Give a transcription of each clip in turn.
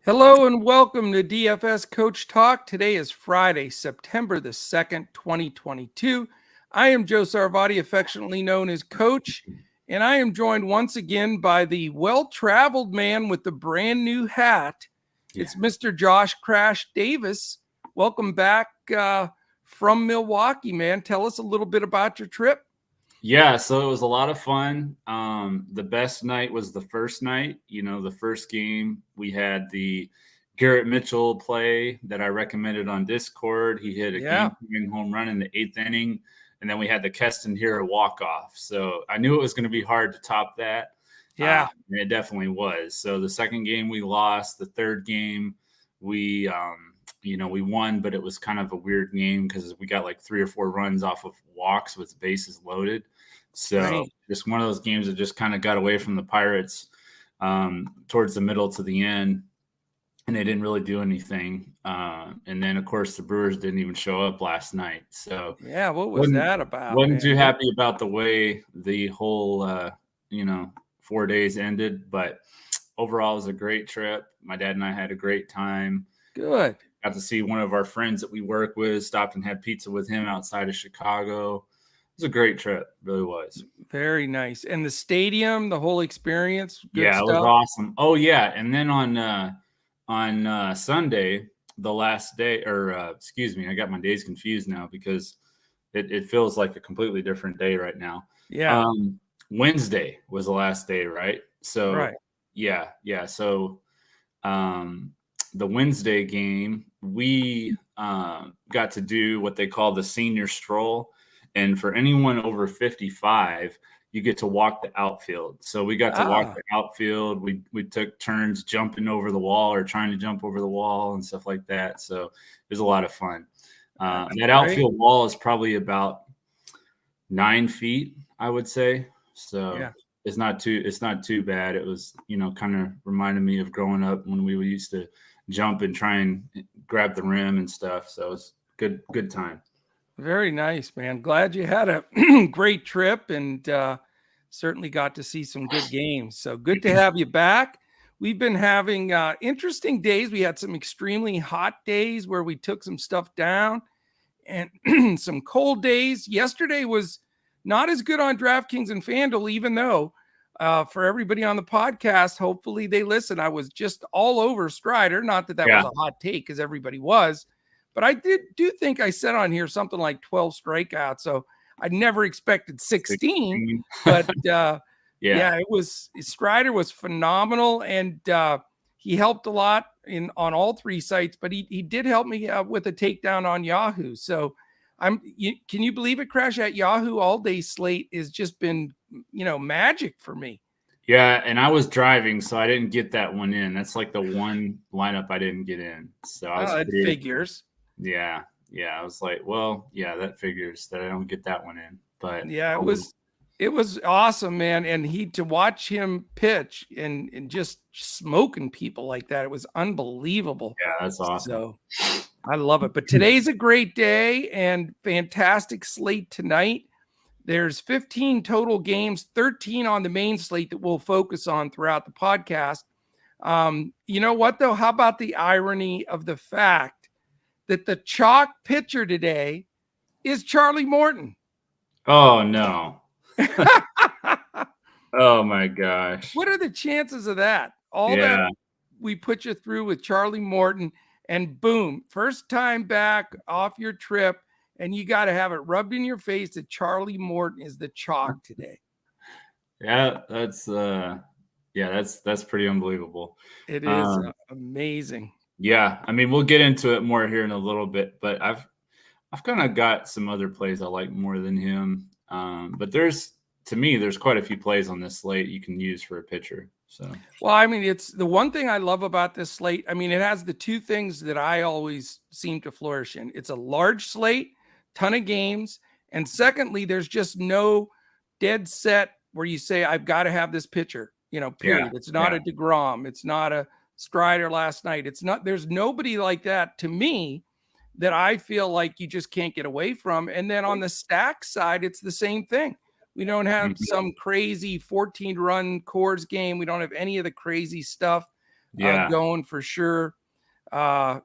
Hello and welcome to DFS Coach Talk. Today is Friday, September the 2nd, 2022. I am Joe Sarvati, affectionately known as Coach, and I am joined once again by the well-traveled man with the brand new hat. It's Mr. Josh Crash Davis. Welcome back from Milwaukee, man. Tell us a little bit about your trip. Yeah, so it was a lot of fun. The best night was the first night. You know, the first game, we had the Garrett Mitchell play that I recommended on Discord. He hit a game-winning home run in the 8th inning, and then we had the Keston Hiura walk-off. So I knew it was going to be hard to top that. Yeah. And it definitely was. So the second game we lost. The third game we won, but it was kind of a weird game because we got like 3 or 4 runs off of walks with bases loaded. So just one of those games that just kind of got away from the Pirates towards the middle to the end, and they didn't really do anything. And then, of course, the Brewers didn't even show up last night. So yeah, what was that about? Wasn't too happy about the way the whole 4 days ended, but overall it was a great trip. My dad and I had a great time. Good. Got to see one of our friends that we work with, stopped and had pizza with him outside of Chicago. It was a great trip. It really was. Very nice. And the stadium, the whole experience. Good stuff. It was awesome. Oh, yeah. And then on Sunday, the last day, I got my days confused now because it feels like a completely different day right now. Yeah. Wednesday was the last day, right? So, right. Yeah. So, the Wednesday game, we got to do what they call the senior stroll. And for anyone over 55, you get to walk the outfield. So we got to walk the outfield. We took turns jumping over the wall or trying to jump over the wall and stuff like that. So it was a lot of fun. That outfield wall is probably about 9 feet, I would say. So it's not too bad. It was, kind of reminded me of growing up when we used to jump and try and grab the rim and stuff. So it's good time. Very nice, man. Glad you had a great trip and certainly got to see some good games. So good to have you back. We've been having interesting days. We had some extremely hot days where we took some stuff down and some cold days. Yesterday was not as good on DraftKings and Fanduel, even though for everybody on the podcast, hopefully they listen. I was just all over Strider. Not that was a hot take because everybody was. But I do think I said on here something like 12 strikeouts. So I never expected 16. But Strider was phenomenal, and he helped a lot on all 3 sites. But he did help me with a takedown on Yahoo. So can you believe it, Crash? At Yahoo all day slate has just been magic for me. Yeah, and I was driving, so I didn't get that one in. That's like the one lineup I didn't get in. So it figures. Yeah. I was like, well, yeah, that figures that I don't get that one in. But yeah, it was awesome, man. And to watch him pitch and just smoking people like that, it was unbelievable. Yeah, that's awesome. So I love it. But today's a great day and fantastic slate tonight. There's 15 total games, 13 on the main slate that we'll focus on throughout the podcast. You know what, though? How about the irony of the fact that the chalk pitcher today is Charlie Morton? Oh, no. Oh, my gosh. What are the chances of that? That we put you through with Charlie Morton, and boom, first time back off your trip, and you got to have it rubbed in your face that Charlie Morton is the chalk today. Yeah, that's pretty unbelievable. It is amazing. Yeah, I mean, we'll get into it more here in a little bit, but I've kind of got some other plays I like more than him. But there's quite a few plays on this slate you can use for a pitcher. So, well, I mean, it's the one thing I love about this slate. I mean, it has the 2 things that I always seem to flourish in. It's a large slate, ton of games, and secondly, there's just no dead set where you say I've got to have this pitcher. Period. It's not a DeGrom. It's not a Strider last night. There's nobody like that to me that I feel like you just can't get away from. And then on the stack side, it's the same thing. We don't have some crazy 14-run Coors game. We don't have any of the crazy stuff. going for sure. I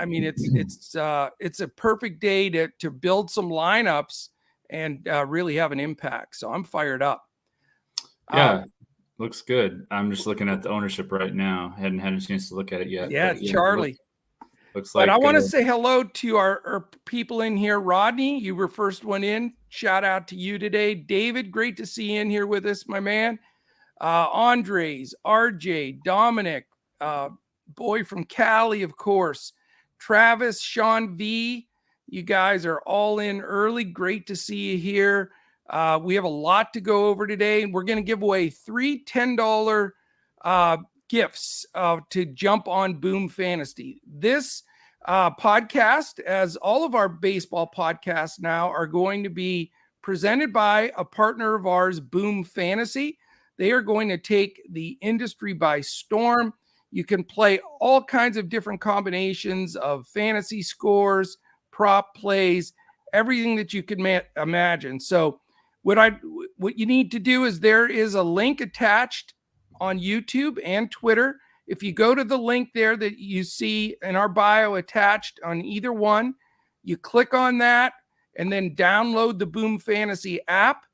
mean, it's a perfect day to build some lineups and really have an impact. So I'm fired up. Yeah, looks good. I'm just looking at the ownership right now. Hadn't had a chance to look at it yet. Yeah, but Charlie. Looks But like I want to say hello to our people in here. Rodney, you were first one in. Shout out to you today. David, great to see you in here with us, my man. Andres, RJ, Dominic, boy from Cali, of course. Travis, Sean V, you guys are all in early. Great to see you here. We have a lot to go over today, and we're going to give away 3 $10 gifts to jump on Boom Fantasy. This podcast, as all of our baseball podcasts now, are going to be presented by a partner of ours, Boom Fantasy. They are going to take the industry by storm. You can play all kinds of different combinations of fantasy scores, prop plays, everything that you can imagine. So what you need to do is there is a link attached on YouTube and Twitter. If you go to the link there that you see in our bio attached on either one, you click on that and then download the Boom Fantasy app.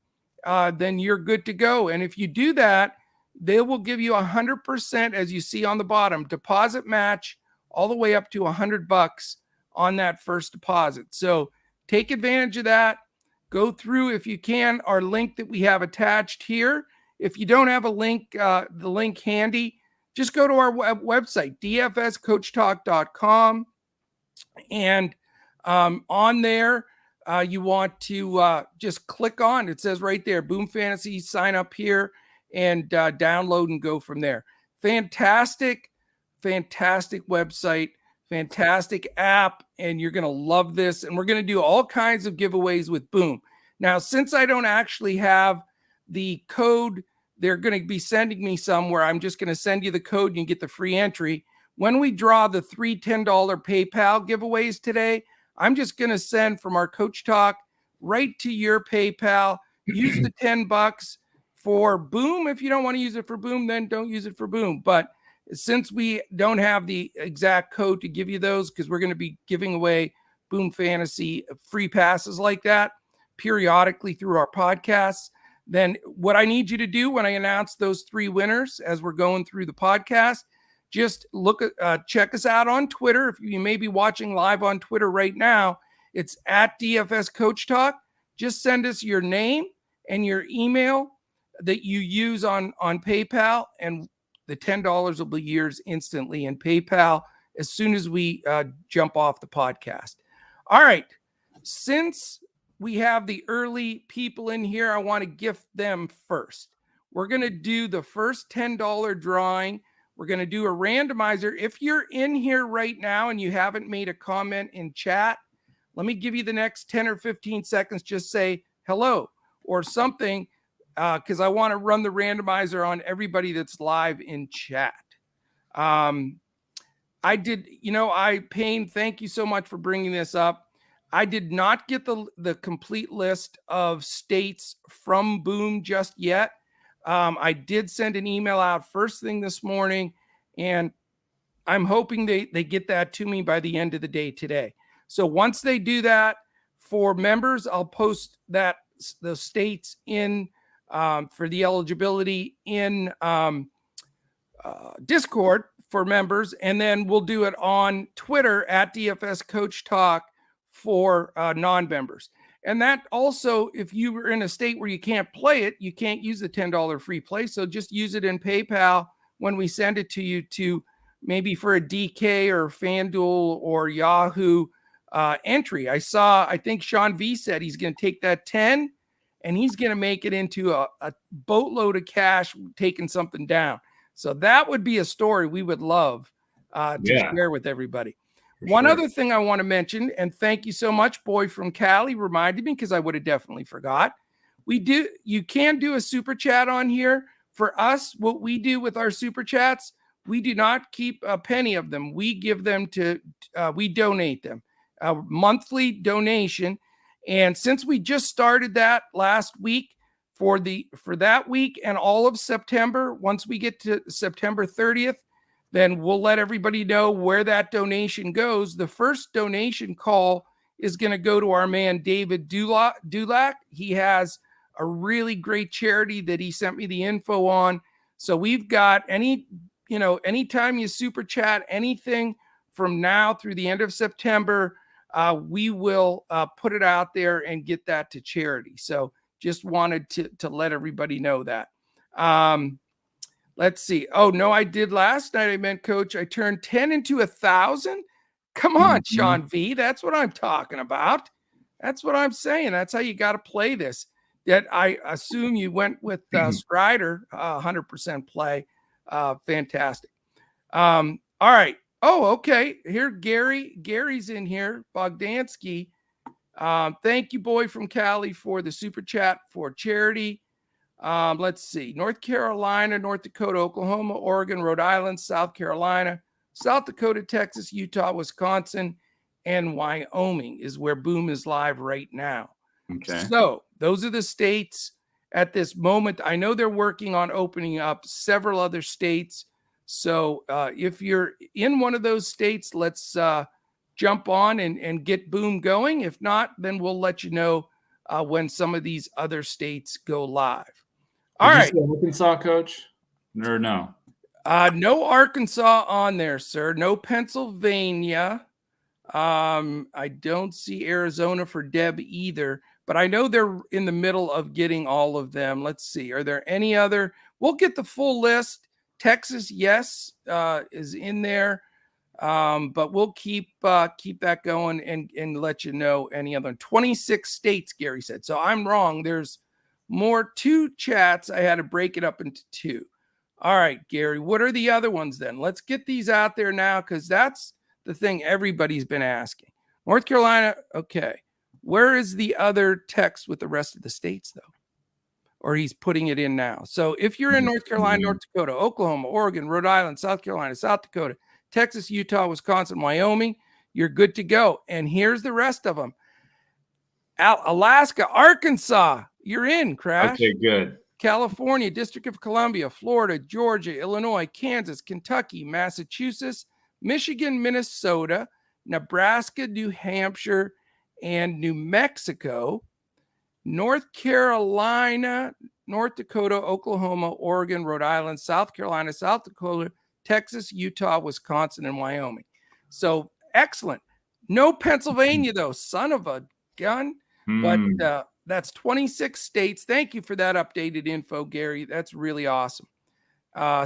Then you're good to go. And if you do that, they will give you 100%, as you see on the bottom, deposit match all the way up to $100 on that first deposit. So take advantage of that. Go through, if you can, our link that we have attached here. If you don't have a link, the link handy, just go to our website, dfscoachtalk.com. And on there, you want to just click on, it says right there, Boom Fantasy, sign up here and download and go from there. Fantastic website, fantastic app, and you're going to love this. And we're going to do all kinds of giveaways with Boom. Now, since I don't actually have the code, they're going to be sending me somewhere. I'm just going to send you the code and you get the free entry. When we draw the 3 $10 PayPal giveaways today, I'm just going to send from our Coach Talk right to your PayPal. Use the $10 for Boom. If you don't want to use it for Boom, then don't use it for Boom. But since we don't have the exact code to give you those, because we're going to be giving away Boom Fantasy free passes like that periodically through our podcasts, then what I need you to do when I announce those 3 winners as we're going through the podcast, just check us out on Twitter. If you may be watching live on Twitter right now, it's at DFS Coach Talk. Just send us your name and your email that you use on PayPal, and the $10 will be yours instantly in PayPal as soon as we jump off the podcast. All right. Since we have the early people in here, I want to gift them first. We're going to do the first $10 drawing. We're going to do a randomizer. If you're in here right now and you haven't made a comment in chat, let me give you the next 10 or 15 seconds. Just say hello or something, because I want to run the randomizer on everybody that's live in chat. Payne, thank you so much for bringing this up. I did not get the complete list of states from Boom just yet. I did send an email out first thing this morning, and I'm hoping they get that to me by the end of the day today. So once they do that for members, I'll post the states in for the eligibility in Discord for members, and then we'll do it on Twitter at DFS Coach Talk for non-members. And that also, if you were in a state where you can't play it, you can't use the $10 free play. So just use it in PayPal when we send it to you, to maybe for a DK or Fanduel or Yahoo entry. I think Sean V said he's going to take that 10 and he's going to make it into a boatload of cash taking something down. So that would be a story we would love to share with everybody. One other thing I want to mention, and thank you so much, boy from Cali, reminded me, because I would have definitely forgot. You can do a super chat on here. For us, what we do with our super chats, we do not keep a penny of them. We give them we donate them, a monthly donation. And since we just started that last week, for that week and all of September, once we get to September 30th, then we'll let everybody know where that donation goes. The first donation call is going to go to our man, David Dulac. He has a really great charity that he sent me the info on. So we've got anytime you super chat anything from now through the end of September, we will put it out there and get that to charity. So just wanted to let everybody know that. Let's see. Oh, no, I did last night. I meant, Coach, I turned 10 into 1,000. Come on, Sean V. That's what I'm talking about. That's what I'm saying. That's how you got to play this. That I assume you went with Strider, 100% play. Fantastic. All right. Oh, okay. Here, Gary's in here. Bogdansky. Thank you, boy from Cali, for the super chat for charity. Let's see. North Carolina, North Dakota, Oklahoma, Oregon, Rhode Island, South Carolina, South Dakota, Texas, Utah, Wisconsin, and Wyoming is where Boom is live right now. Okay. So those are the states at this moment. I know they're working on opening up several other states. So if you're in one of those states, let's jump on and get Boom going. If not, then we'll let you know when some of these other states go live. All right. Did you say Arkansas, Coach? Or no? No Arkansas on there, sir. No Pennsylvania. I don't see Arizona for Deb either, but I know they're in the middle of getting all of them. Let's see. Are there any other? We'll get the full list. Texas, yes, is in there. But we'll keep that going and let you know any other. 26 states, Gary said. So I'm wrong. There's more 2 chats. I had to break it up into 2. All right, Gary, what are the other ones then? Let's get these out there now, because that's the thing everybody's been asking. North Carolina, okay. Where is the other text with the rest of the states, though? Or he's putting it in now. So if you're in North Carolina, North Dakota, Oklahoma, Oregon, Rhode Island, South Carolina, South Dakota, Texas, Utah, Wisconsin, Wyoming, you're good to go. And here's the rest of them. Alaska, Arkansas, you're in, Crash. Okay, good. California, District of Columbia, Florida, Georgia, Illinois, Kansas, Kentucky, Massachusetts, Michigan, Minnesota, Nebraska, New Hampshire, and New Mexico, North Carolina, North Dakota, Oklahoma, Oregon, Rhode Island, South Carolina, South Dakota, Texas, Utah, Wisconsin, and Wyoming. So excellent. No Pennsylvania, though. Son of a gun. But that's 26 states. Thank you for that updated info, Gary. That's really awesome.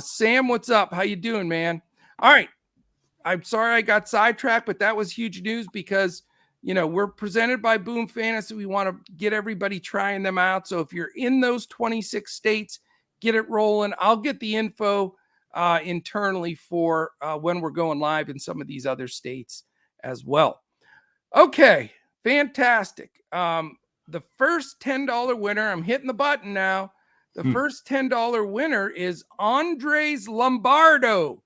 Sam, what's up? How you doing, man? All right. I'm sorry I got sidetracked, but that was huge news because, we're presented by Boom Fantasy. We want to get everybody trying them out. So if you're in those 26 states, get it rolling. I'll get the info internally for when we're going live in some of these other states as well. Okay, fantastic. The first $10 winner, I'm hitting the button now. The first $10 winner is Andres Lombardo.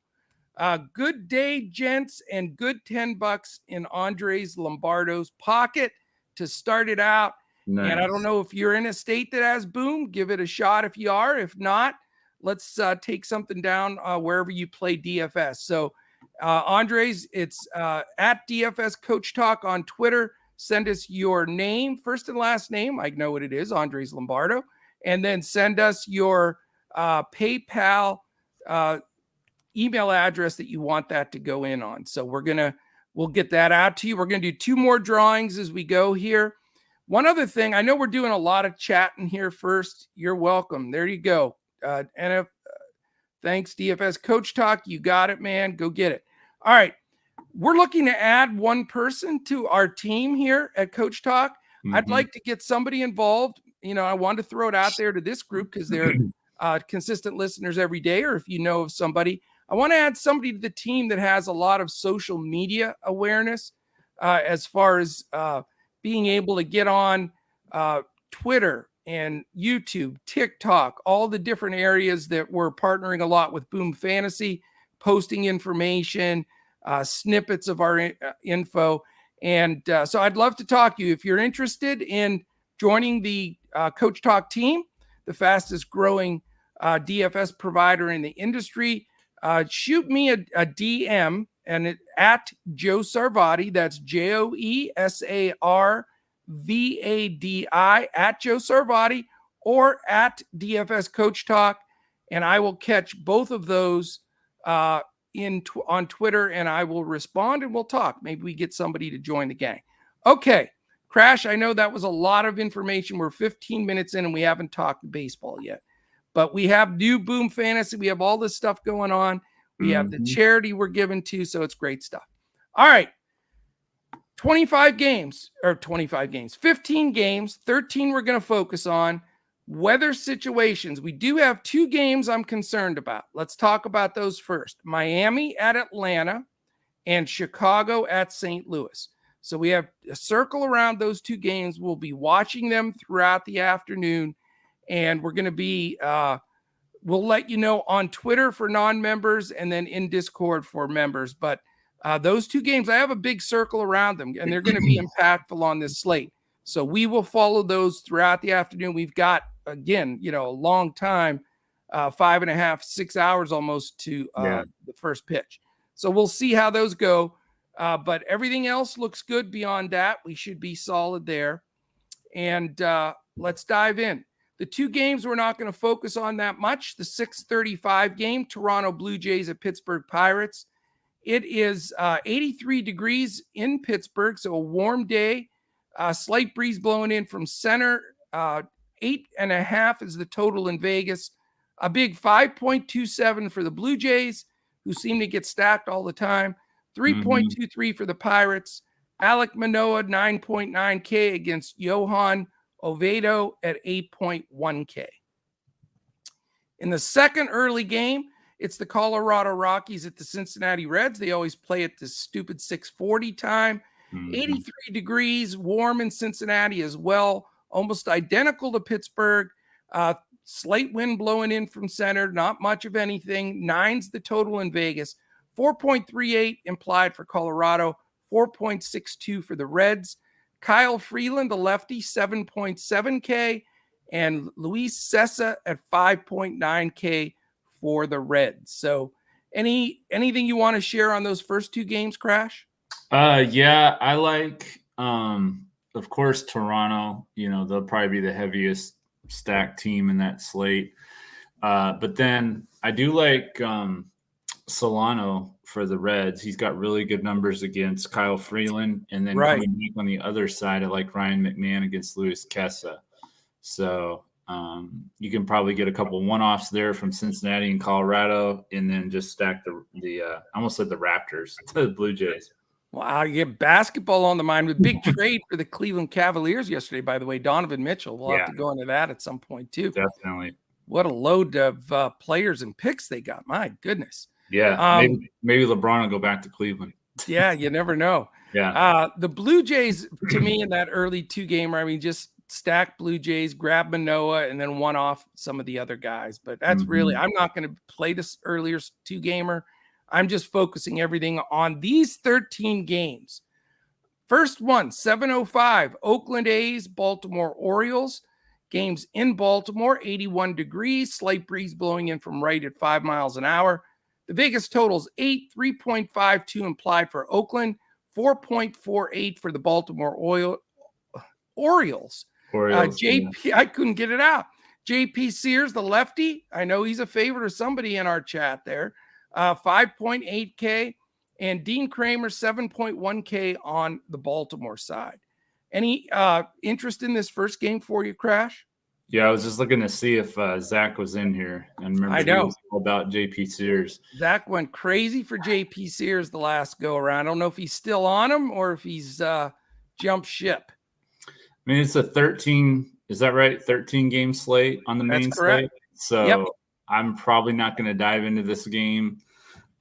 Good day, gents, and good $10 in Andres Lombardo's pocket to start it out. Nice. And I don't know if you're in a state that has Boom, give it a shot if you are. If not, let's take something down wherever you play DFS. So, Andres, it's at DFS Coach Talk on Twitter. Send us your name, first and last name. I know what it is, Andres Lombardo. And then send us your PayPal email address that you want that to go in on. So we'll get that out to you. We're going to do 2 more drawings as we go here. One other thing, I know we're doing a lot of chatting here first. You're welcome. There you go. Thanks, DFS Coach Talk. You got it, man. Go get it. All right. We're looking to add 1 person to our team here at Coach Talk. I'd like to get somebody involved. I want to throw it out there to this group because they're consistent listeners every day. Or if you know of somebody, I want to add somebody to the team that has a lot of social media awareness as far as being able to get on Twitter and YouTube, TikTok, all the different areas that we're partnering a lot with Boom Fantasy, posting information, snippets of our info. And so I'd love to talk to you. If you're interested in joining the Coach Talk team, the fastest growing DFS provider in the industry, shoot me a DM and at Joe Sarvadi. That's JoeSarvadi at Joe Sarvadi or at DFS Coach Talk, and I will catch both of those on Twitter, and I will respond and we'll talk. Maybe we get somebody to join the gang. Okay, Crash, I know that was a lot of information. We're 15 minutes in and we haven't talked baseball yet. But we have new Boom Fantasy. We have all this stuff going on. We have the charity we're giving to, so it's great stuff. All right. 15 games, 13 we're going to focus on. Weather situations. We do have 2 games I'm concerned about. Let's talk about those first. Miami at Atlanta and Chicago at St. Louis. So we have a circle around those 2 games. We'll be watching them throughout the afternoon, and we're going to be we'll let you know on Twitter for non-members and then in Discord for members. But those 2 games, I have a big circle around them, and they're going to be impactful on this slate. So we will follow those throughout the afternoon. We've got, again, a long time, 5.5, 6 hours almost to the first pitch. So we'll see how those go. But everything else looks good beyond that. We should be solid there. And let's dive in. The 2 games we're not going to focus on that much. The 6:35 game, Toronto Blue Jays at Pittsburgh Pirates. It is 83 degrees in Pittsburgh, so a warm day. Slight breeze blowing in from center. 8.5 is the total in Vegas. A big 5.27 for the Blue Jays, who seem to get stacked all the time. 3.23 for the Pirates. Alek Manoah, 9.9K against Johan Oviedo at 8.1K. In the second early game, it's the Colorado Rockies at the Cincinnati Reds. They always play at this stupid 6:40 time. 83 degrees, warm in Cincinnati as well, almost identical to Pittsburgh. Slight wind blowing in from center, not much of anything. 9's the total in Vegas. 4.38 implied for Colorado, 4.62 for the Reds. Kyle Freeland, the lefty, 7.7K, and Luis Cessa at 5.9K for the Reds. So anything you want to share on those first 2 games, Crash? Yeah, I like, of course, Toronto. They'll probably be the heaviest stacked team in that slate. But then I do like Solano for the Reds. He's got really good numbers against Kyle Freeland. And then coming back on the other side, I like Ryan McMahon against Luis Cessa. So you can probably get a couple one-offs there from Cincinnati and Colorado, and then just stack the I almost said the Raptors, the Blue Jays. Wow, you get basketball on the mind with big trade for the Cleveland Cavaliers yesterday, by the way. Donovan Mitchell. We'll have to go into that at some point, too. Definitely. What a load of players and picks they got. My goodness. Yeah, maybe LeBron will go back to Cleveland. Yeah, you never know. Yeah. The Blue Jays, to me, in that early 2-gamer, just stack Blue Jays, grab Manoah, and then one off some of the other guys. But that's really, I'm not going to play this earlier 2-gamer. I'm just focusing everything on these 13 games. First one, 7:05, Oakland A's, Baltimore Orioles. Games in Baltimore, 81 degrees, slight breeze blowing in from right at 5 miles an hour. The Vegas totals 8, 3.52 implied for Oakland, 4.48 for the Baltimore Orioles. JP, I couldn't get it out. JP Sears, the lefty, I know he's a favorite of somebody in our chat there. 5.8K, and Dean Kramer, 7.1K on the Baltimore side. Any interest in this first game for you, Crash? Yeah, I was just looking to see if Zach was in here. And remember, he was all about JP Sears. Zach went crazy for JP Sears the last go around. I don't know if he's still on him or if he's jumped ship. I mean, it's a 13, is that right? 13 game slate on the main slate. So I'm probably not going to dive into this game.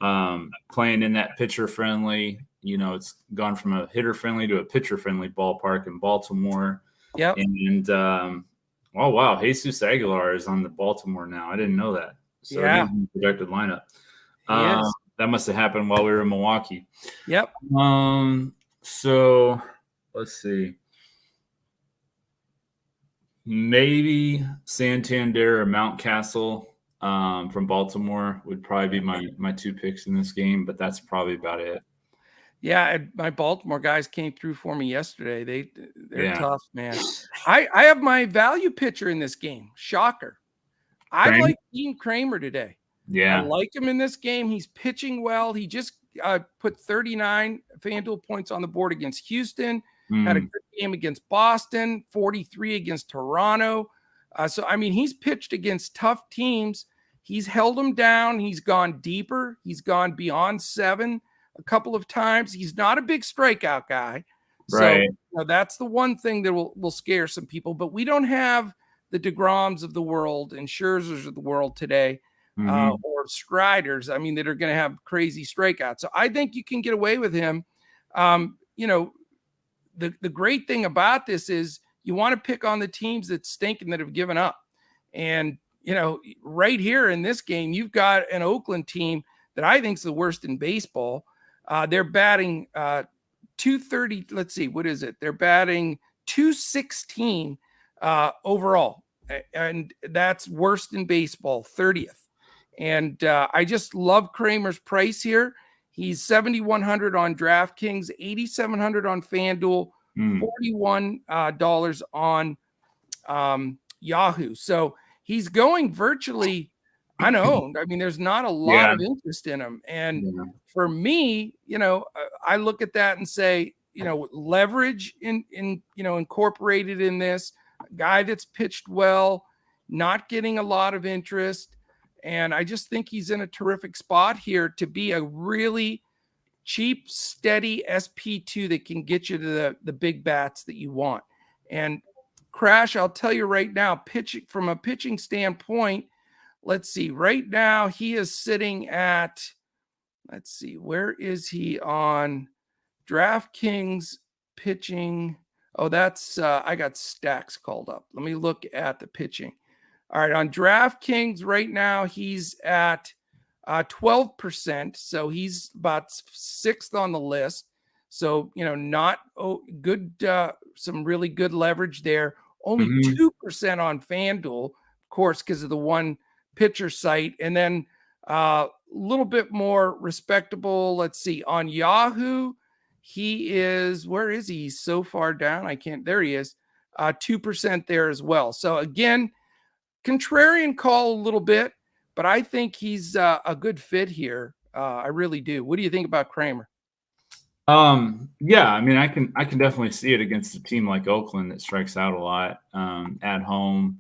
Playing in that pitcher friendly, it's gone from a hitter friendly to a pitcher friendly ballpark in Baltimore. Yep. And oh wow, Jesus Aguilar is on the Baltimore now. I didn't know that. So he's in the projected lineup. That must have happened while we were in Milwaukee. Yep. So let's see. Maybe Santander or Mountcastle from Baltimore would probably be my two picks in this game, but that's probably about it. Yeah, my Baltimore guys came through for me yesterday. They're Yeah. tough, man. I have my value pitcher in this game. Shocker. I Kramer? like Dean Kramer today. I Yeah. like him in this game. He's pitching well. He just put 39 FanDuel points on the board against Houston, had a good game against Boston, 43 against Toronto. So, I mean, he's pitched against tough teams. He's held them down. He's gone deeper. He's gone beyond 7 a couple of times. He's not a big strikeout guy. So that's the one thing that will scare some people. But we don't have the DeGroms of the world and Scherzers of the world today, or Striders, I mean, that are going to have crazy strikeouts. So I think you can get away with him. The great thing about this is you want to pick on the teams that stink and that have given up. And, right here in this game, you've got an Oakland team that I think is the worst in baseball. They're batting 230. Let's see, what is it? They're batting 216 overall. And that's worst in baseball, 30th. And I just love Kramer's price here. He's 7,100 on DraftKings, 8,700 on FanDuel, $41 on Yahoo. So he's going virtually unowned. I mean, there's not a lot of interest in him. And for me, I look at that and say, leverage incorporated in this, a guy that's pitched well, not getting a lot of interest. And I just think he's in a terrific spot here to be a really cheap, steady SP2 that can get you to the big bats that you want. And Crash, I'll tell you right now, from a pitching standpoint, let's see, right now he is sitting at, let's see, where is he on DraftKings pitching? Oh, that's, I got stacks called up. Let me look at the pitching. All right, on DraftKings right now, he's at 12%. So he's about 6th on the list. So, not good, some really good leverage there. Only 2% on FanDuel, of course, because of the one pitcher site. And then a little bit more respectable. Let's see, on Yahoo, he is, where is he? He's so far down. There he is, 2% there as well. So again, contrarian call a little bit, but I think he's a good fit here. I really do. What do you think about Kramer? Yeah, I mean, I can definitely see it against a team like Oakland that strikes out a lot at home.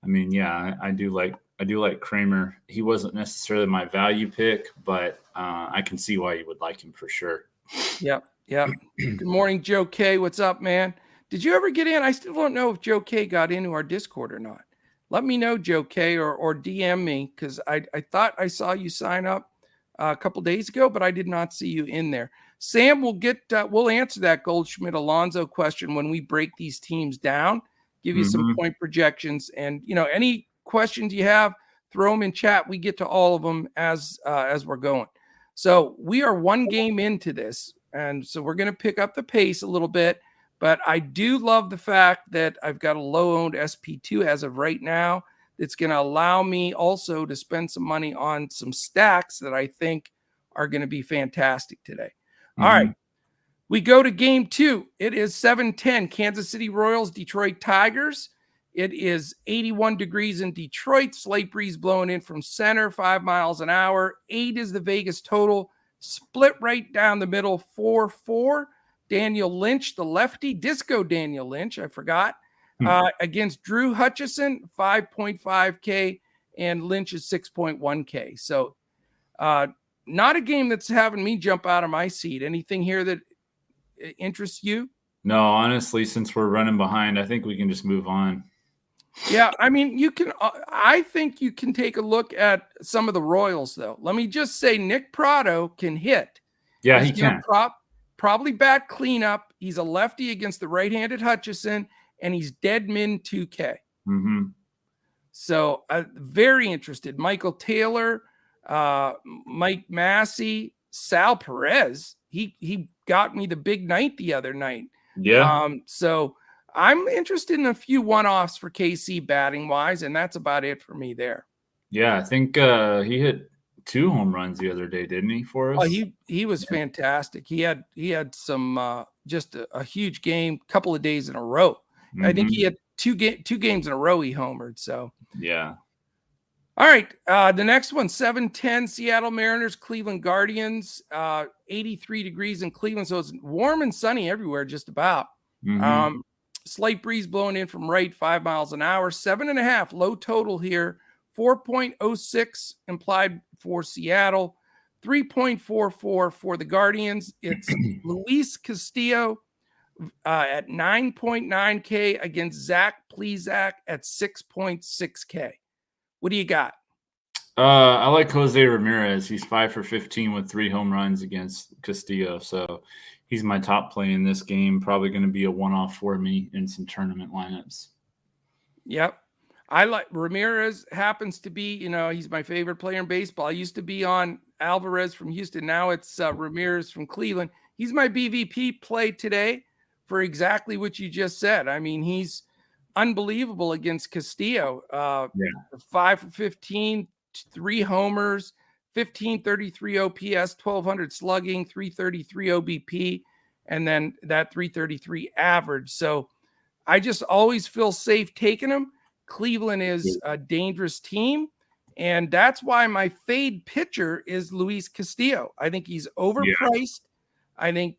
I mean, yeah, I do like Kramer. He wasn't necessarily my value pick, but I can see why you would like him for sure. Yep. Good morning, Joe K. What's up, man? Did you ever get in? I still don't know if Joe K got into our Discord or not. Let me know, Joe K, or DM me, because I thought I saw you sign up a couple days ago, but I did not see you in there. Sam, we'll answer that Goldschmidt Alonso question when we break these teams down, give you some point projections, and any questions you have, throw them in chat. We get to all of them as we're going. So we are one game into this, and so we're going to pick up the pace a little bit. But I do love the fact that I've got a low-owned SP2 as of right now. That's going to allow me also to spend some money on some stacks that I think are going to be fantastic today. All right, we go to game 2. It is 7:10, Kansas City Royals, Detroit Tigers. It is 81 degrees in Detroit, slight breeze blowing in from center, 5 miles an hour. 8 is the Vegas total, split right down the middle, 4-4. Daniel Lynch, the lefty, Disco Daniel Lynch, I forgot, against Drew Hutchison, 5.5K, and Lynch is 6.1K. So not a game that's having me jump out of my seat. Anything here that interests you? No, honestly, since we're running behind, I think we can just move on. Yeah, I mean, you can. I think you can take a look at some of the Royals, though. Let me just say, Nick Prado can hit. Yeah, he can. Probably bat cleanup. He's a lefty against the right-handed Hutchison, and he's dead min 2K. So very interested. Michael Taylor, Mike Massey, Sal Perez. He got me the big night the other night. Yeah. So I'm interested in a few one-offs for KC batting wise, and that's about it for me there. Yeah, I think he hit 2 home runs the other day, didn't he, for Oh, us? he was fantastic. He had some just a huge game, couple of days in a row. I think he had two games in a row he homered. So Yeah. all right, the next one, 7:10, Seattle Mariners, Cleveland Guardians, 83 degrees in Cleveland, so it's warm and sunny everywhere, just about. Slight breeze blowing in from right, 5 miles an hour, 7.5 low total here, 4.06 implied for Seattle, 3.44 for the Guardians. It's Luis Castillo at 9.9K against Zach Plesac at 6.6K. What do you got? I like Jose Ramirez. He's 5 for 15 with 3 home runs against Castillo. So he's my top play in this game. Probably going to be a one-off for me in some tournament lineups. Yep. I like Ramirez happens to be, he's my favorite player in baseball. I used to be on Alvarez from Houston. Now it's Ramirez from Cleveland. He's my BVP play today for exactly what you just said. I mean, he's unbelievable against Castillo. 5 for 15, 3 homers, 1533 OPS, 1200 slugging, 333 OBP, and then that 333 average. So I just always feel safe taking him. Cleveland is a dangerous team, and that's why my fade pitcher is Luis Castillo. I think he's overpriced. I think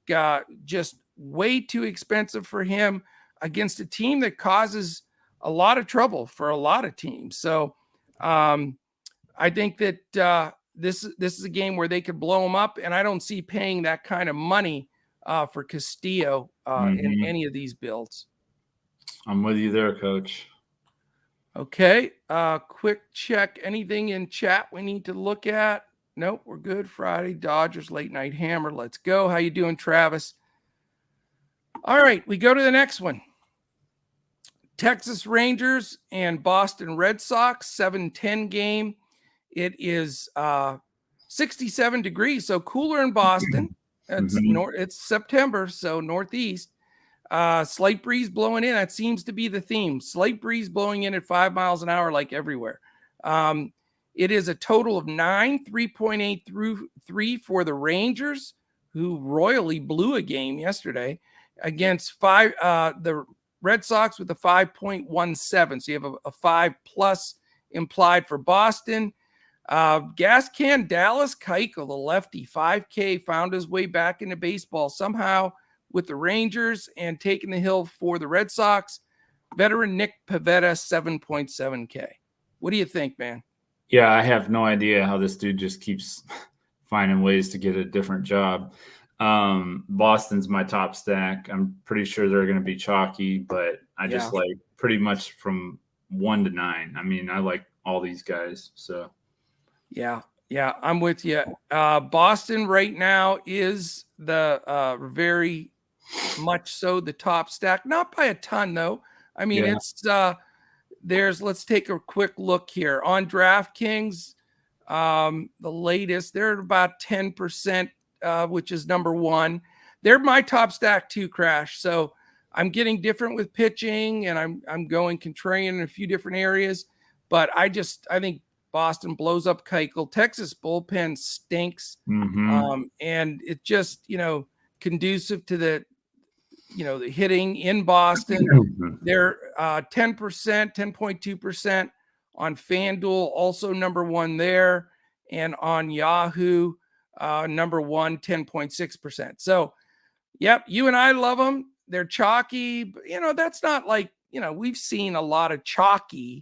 just way too expensive for him against a team that causes a lot of trouble for a lot of teams. So I think that this is a game where they could blow him up, and I don't see paying that kind of money for Castillo in any of these builds. I'm with you there, Coach. Okay. Quick check. Anything in chat we need to look at? Nope, we're good. Friday, Dodgers, late night hammer. Let's go. How you doing, Travis? All right, we go to the next one. Texas Rangers and Boston Red Sox, 7:10 game. It is 67 degrees, so cooler in Boston. It's September, so northeast. Slight breeze blowing in. That seems to be the theme. Slight breeze blowing in at 5 miles an hour, like everywhere. It is a total of 9, 3.8 through 3 for the Rangers, who royally blew a game yesterday against the Red Sox with a 5.17. So you have a 5+ implied for Boston. Gas can Dallas Keuchel, the lefty, 5K, found his way back into baseball somehow with the Rangers and taking the hill for the Red Sox. Veteran Nick Pivetta, 7.7K. What do you think, man? Yeah, I have no idea how this dude just keeps finding ways to get a different job. Boston's my top stack. I'm pretty sure they're going to be chalky, but I just like pretty much from 1 to 9. I mean, I like all these guys. So, yeah, I'm with you. Boston right now is the very much so the top stack, not by a ton though. I mean, it's let's take a quick look here on DraftKings. The latest, they're at about 10%, which is number 1. They're my top stack too, Crash. So I'm getting different with pitching, and I'm going contrarian in a few different areas. But I think Boston blows up Keuchel. Texas bullpen stinks, and it just conducive to the hitting in Boston. They're 10%, 10.2% on Fanduel, also number 1 there, and on Yahoo, number 1, 10.6%. So, yep, you and I love them. They're chalky, but that's not like we've seen a lot of chalky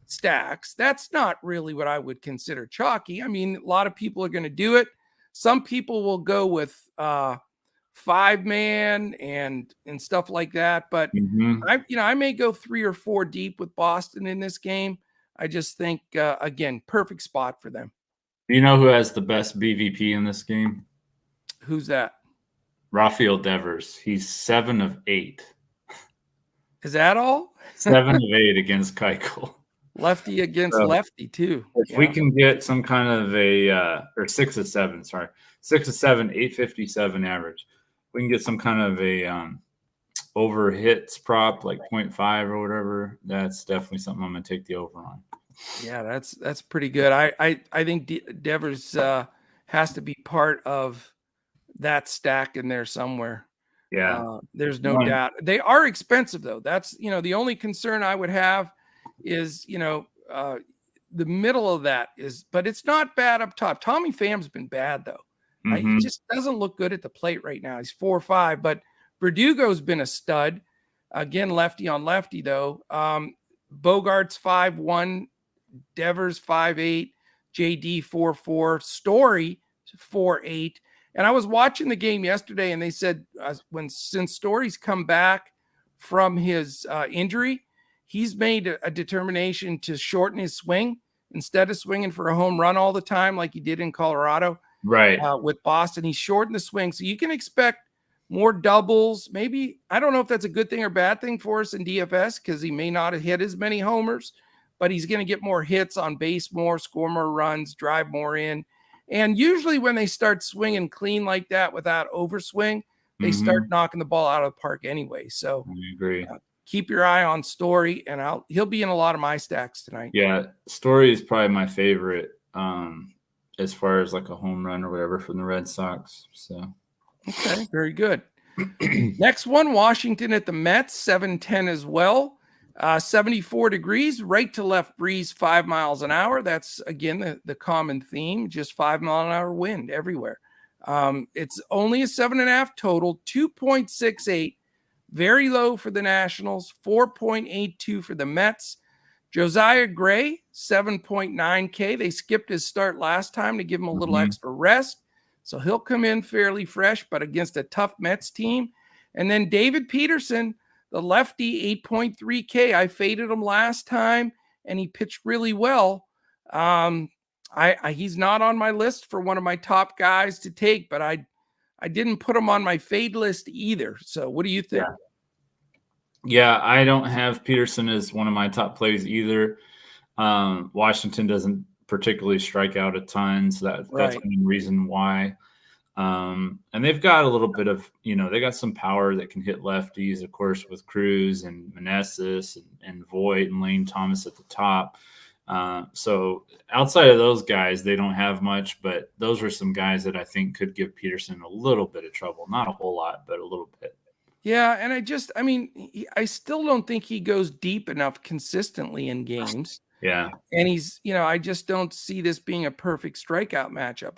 stacks. That's not really what I would consider chalky. I mean, a lot of people are going to do it. Some people will go with 5-man and stuff like that. But I may go 3 or 4 deep with Boston in this game. I just think again, perfect spot for them. Do you know who has the best BVP in this game? Who's that? Rafael Devers. He's 7 of 8. Is that all? 7 of 8 against Keuchel. Lefty against lefty too. If we can get some kind of or 6 of 7, 6 of 7, 857 average. We can get some kind of a over hits prop like 0.5 or whatever. That's definitely something I'm going to take the over on. Yeah, that's pretty good. I think Devers has to be part of that stack in there somewhere. Yeah. There's no doubt. They are expensive though. That's, the only concern I would have is, the middle of that is, but it's not bad up top. Tommy Pham's been bad though. He just doesn't look good at the plate right now. He's 4-5, but Verdugo's been a stud. Again, lefty on lefty though. Bogart's 5-1, Devers 5-8, JD 4-4, Story 4-8. And I was watching the game yesterday, and they said since Story's come back from his injury, he's made a determination to shorten his swing instead of swinging for a home run all the time like he did in Colorado. Right. With Boston, he shortened the swing, so you can expect more doubles. Maybe, I don't know if that's a good thing or bad thing for us in DFS because he may not have hit as many homers, but he's going to get more hits on base, more, score more runs, drive more in. And usually when they start swinging clean like that without overswing, they start knocking the ball out of the park anyway. So I agree. Keep your eye on Story, and he'll be in a lot of my stacks tonight. Yeah, Story is probably my favorite as far as like a home run or whatever from the Red Sox. So okay, very good. Next one, Washington at the Mets, 7-10 as well. 74 degrees, right to left breeze, 5 miles an hour. That's, again, the common theme, just 5 mile an hour wind everywhere. It's only a 7.5 total, 2.68, very low for the Nationals, 4.82 for the Mets. Josiah Gray, 7.9K. They skipped his start last time to give him a little extra rest. So he'll come in fairly fresh, but against a tough Mets team. And then David Peterson, the lefty, 8.3K. I faded him last time, and he pitched really well. He's not on my list for one of my top guys to take, but I didn't put him on my fade list either. So what do you think? Yeah, I don't have Peterson as one of my top plays either. Washington doesn't particularly strike out a ton, so that's the reason why. And they've got a little bit of, they got some power that can hit lefties, of course, with Cruz and Meneses and Voit and Lane Thomas at the top. So outside of those guys, they don't have much, but those are some guys that I think could give Peterson a little bit of trouble. Not a whole lot, but a little bit. Yeah, and I still don't think he goes deep enough consistently in games. Yeah. And he's, I just don't see this being a perfect strikeout matchup.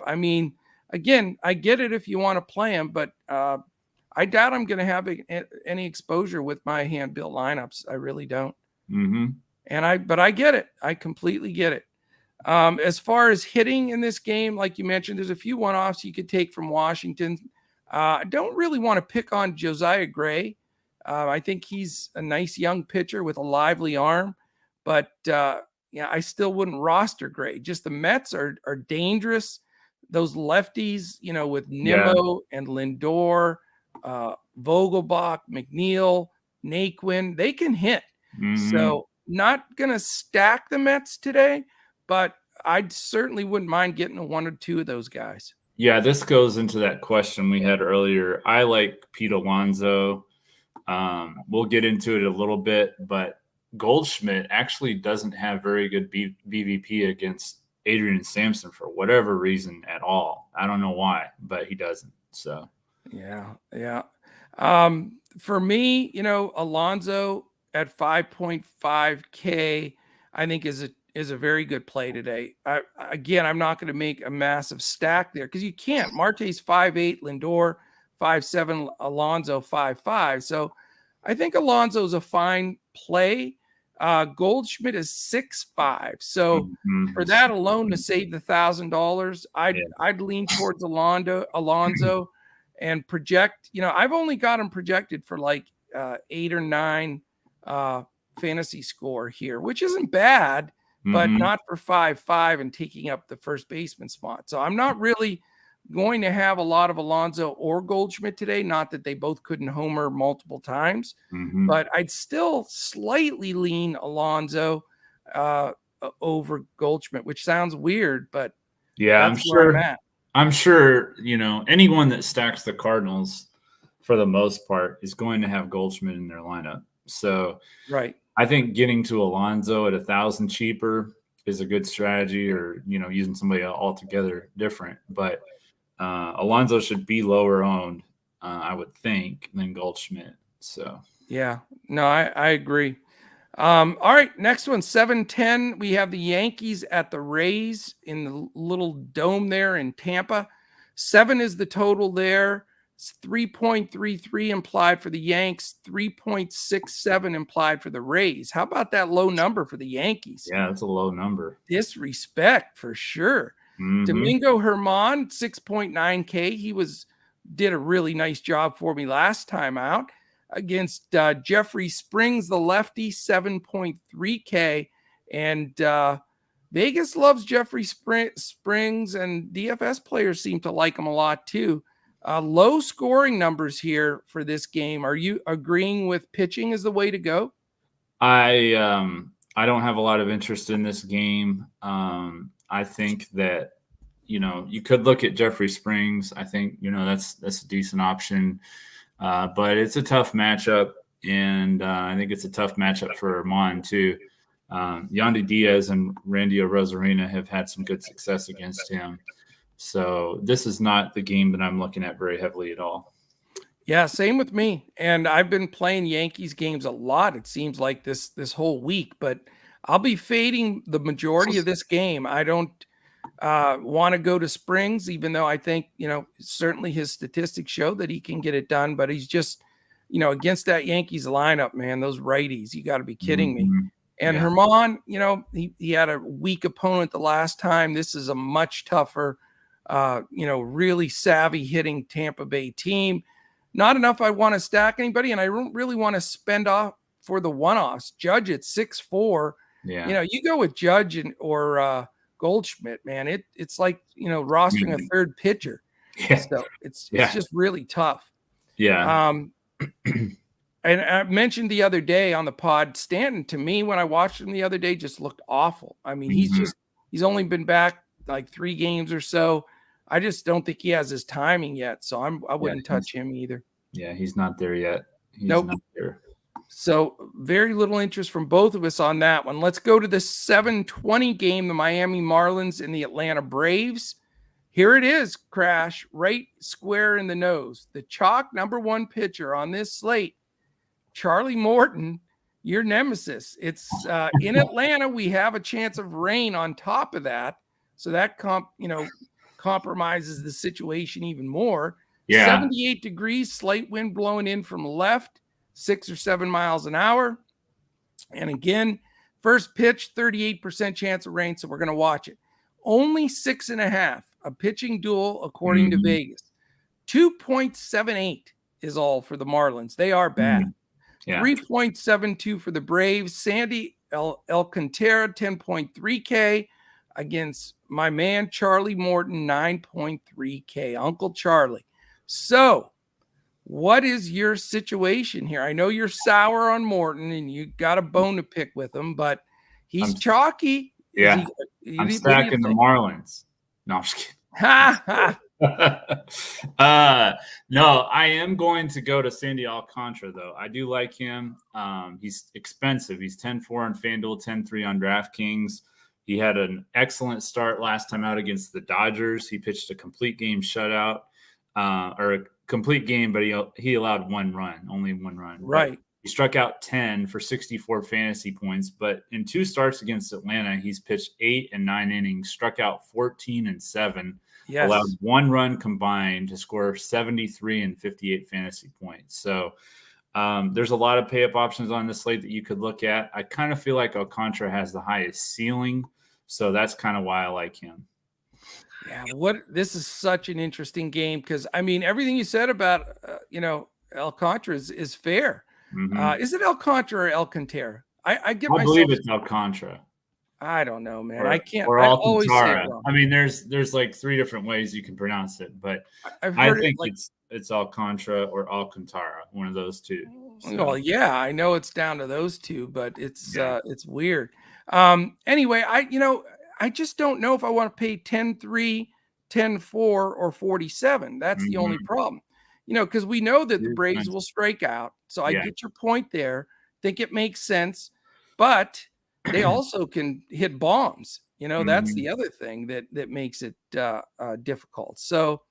Again, I get it if you want to play him, but I doubt I'm going to have any exposure with my hand-built lineups. I really don't. But I get it. I completely get it. As far as hitting in this game, like you mentioned, there's a few one-offs you could take from Washington. I don't really want to pick on Josiah Gray. I think he's a nice young pitcher with a lively arm, but I still wouldn't roster Gray. Just the Mets are dangerous. Those lefties, with Nimmo and Lindor, Vogelbach, McNeil, Naquin, they can hit. So not going to stack the Mets today, but I certainly wouldn't mind getting one or two of those guys. Yeah, this goes into that question we had earlier. I like Pete Alonso. We'll get into it a little bit, but Goldschmidt actually doesn't have very good BVP against Adrian Sampson for whatever reason at all. I don't know why, but he doesn't. So yeah. For me, Alonso at 5.5K, I think is a very good play today. I'm not going to make a massive stack there because you can't. Marte's 5.8, Lindor 5.7, Alonso 5.5. So I think Alonso's a fine play. Goldschmidt is 6.5. So for that alone to save the $1,000, I'd lean towards Alonso and project. I've only got him projected for like 8 or 9 fantasy score here, which isn't bad, but not for 5.5 and taking up the first baseman spot. So I'm not really going to have a lot of Alonso or Goldschmidt today. Not that they both couldn't homer multiple times, but I'd still slightly lean Alonso over Goldschmidt, which sounds weird, but yeah, that's where I'm at. I'm sure, anyone that stacks the Cardinals for the most part is going to have Goldschmidt in their lineup. So right. I think getting to Alonso at 1,000 cheaper is a good strategy, or using somebody altogether different. But Alonso should be lower owned, I would think, than Goldschmidt. So yeah, no, I agree. All right, next one, 7:10. We have the Yankees at the Rays in the little dome there in Tampa. 7 is the total there. It's 3.33 implied for the Yanks, 3.67 implied for the Rays. How about that low number for the Yankees? yeah, that's a low number. Disrespect for sure. Domingo Herman, 6.9K. He did a really nice job for me last time out against Jeffrey Springs, the lefty, 7.3K. And Vegas loves Jeffrey Springs, and DFS players seem to like him a lot too. Low scoring numbers here for this game. Are you agreeing with pitching is the way to go? I don't have a lot of interest in this game. I think that you could look at Jeffrey Springs. I think that's a decent option, but it's a tough matchup, and I think it's a tough matchup for Herman too. Yandy Diaz and Randy Rosarina have had some good success against him. So this is not the game that I'm looking at very heavily at all. Yeah, same with me. And I've been playing Yankees games a lot, it seems like this whole week, but I'll be fading the majority of this game. I don't want to go to Springs, even though I think, certainly his statistics show that he can get it done, but he's just, against that Yankees lineup, man, those righties, you got to be kidding me. And Yeah. Herman, he had a weak opponent the last time. This is a much tougher, really savvy hitting Tampa Bay team. Not enough I want to stack anybody, and I don't really want to spend off for the one-offs. Judge at 6'4". Yeah. You go with Judge or Goldschmidt, man. It's like, rostering a third pitcher. Yeah. So it's just really tough. Yeah. And I mentioned the other day on the pod, Stanton, to me, when I watched him the other day, just looked awful. I mean, he's only been back like 3 games or so. I just don't think he has his timing yet. So I wouldn't touch him either. Yeah, he's not there yet. He's nope. not there. So very little interest from both of us on that one. Let's go to the 7:20 game, the Miami Marlins and the Atlanta Braves. Here it is, Crash, right square in the nose. The chalk #1 pitcher on this slate, Charlie Morton, your nemesis. It's in Atlanta. We have a chance of rain on top of that. So that compromises the situation even more. Yeah. 78 degrees, slight wind blowing in from left, 6 or 7 miles an hour. And again, first pitch, 38% chance of rain. So we're going to watch it. Only 6.5, a pitching duel, according to Vegas. 2.78 is all for the Marlins. They are bad. Yeah. 3.72 for the Braves. Sandy Alcantara, 10.3K against my man, Charlie Morton, 9.3K. Uncle Charlie. So what is your situation here? I know you're sour on Morton and you got a bone to pick with him, but he's chalky. Yeah. I'm stacking the Marlins. No, I'm just kidding. No, I am going to go to Sandy Alcantara, though. I do like him. He's expensive. He's 10-4 on Fanduel, 10-3 on DraftKings. He had an excellent start last time out against the Dodgers. He pitched a complete game shutout, or a complete game, but he allowed only one run. Right. But he struck out 10 for 64 fantasy points, but in 2 starts against Atlanta, he's pitched 8 and 9 innings, struck out 14 and 7. Yes. Allowed 1 run combined to score 73 and 58 fantasy points. So there's a lot of pay-up options on this slate that you could look at. I kind of feel like Alcantara has the highest ceiling, so that's kind of why I like him. Yeah, this is such an interesting game because, I mean, everything you said about, Alcantara is fair. Is it Alcantara or Alcantara? I believe it's Alcantara. I don't know, man. I can't. Or Alcantara. I mean, there's like 3 different ways you can pronounce it, but I think it's Alcantara or Alcantara, one of those 2. So. Well, yeah, I know it's down to those 2, but it's weird. Anyway, I just don't know if I want to pay 10-3, 10-4, or 47. That's the only problem. Because we know that the Braves will strike out. So I get your point there. Think it makes sense. But they also can hit bombs. That's the Mhm. other thing that makes it difficult. So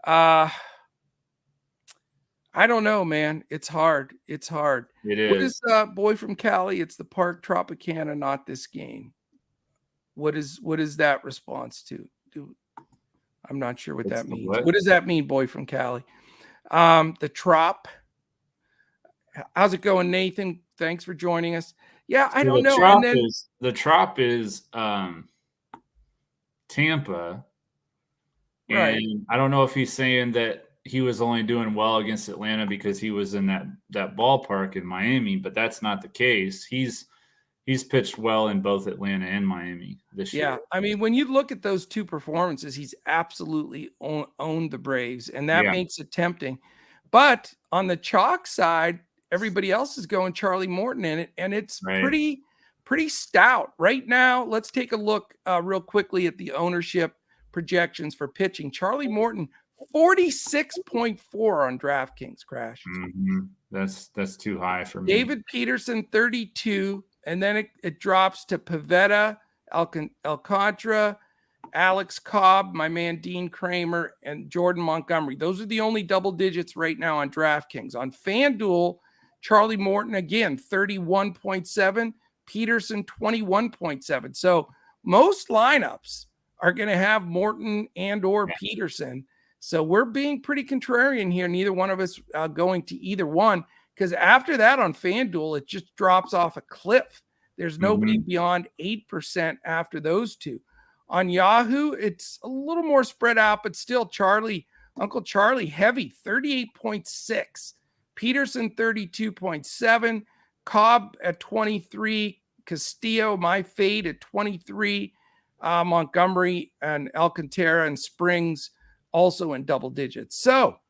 I don't know, man. It's hard. It's hard. It What is. is boy from Cali? It's the Park Tropicana, not this game. What is that response to? I'm not sure what It's that the means. what? What does that mean, boy from Cali? The Trop. How's it going, Nathan? Thanks for joining us. Yeah, I So don't know. And then the Trop is Tampa, right. and I don't know if he's saying that he was only doing well against Atlanta because he was in that ballpark in Miami, but that's not the case. He's pitched well in both Atlanta and Miami this Yeah, year. I mean, when you look at those two performances, he's absolutely owned the Braves, and that Yeah, makes it tempting. But on the chalk side, everybody else is going Charlie Morton in it, and it's right. pretty stout right now. Let's take a look real quickly at the ownership projections for pitching. Charlie Morton, 46.4 on DraftKings. Crash. Mhm. That's too high for me. David Peterson, 32, and then it drops to Pavetta, Alcantara, Alex Cobb, my man Dean Kramer, and Jordan Montgomery. Those are the only double digits right now on DraftKings. On FanDuel, Charlie Morton, again, 31.7, Peterson, 21.7. So most lineups are going to have Morton and or Yeah. Peterson. So we're being pretty contrarian here. Neither one of us going to either one, because after that on FanDuel, it just drops off a cliff. There's nobody Mhm. beyond 8% after those two. On Yahoo, it's a little more spread out, but still Uncle Charlie heavy, 38.6. Peterson, 32.7. Cobb at 23. Castillo, my fade, at 23. Montgomery and Alcantara and Springs also in double digits. So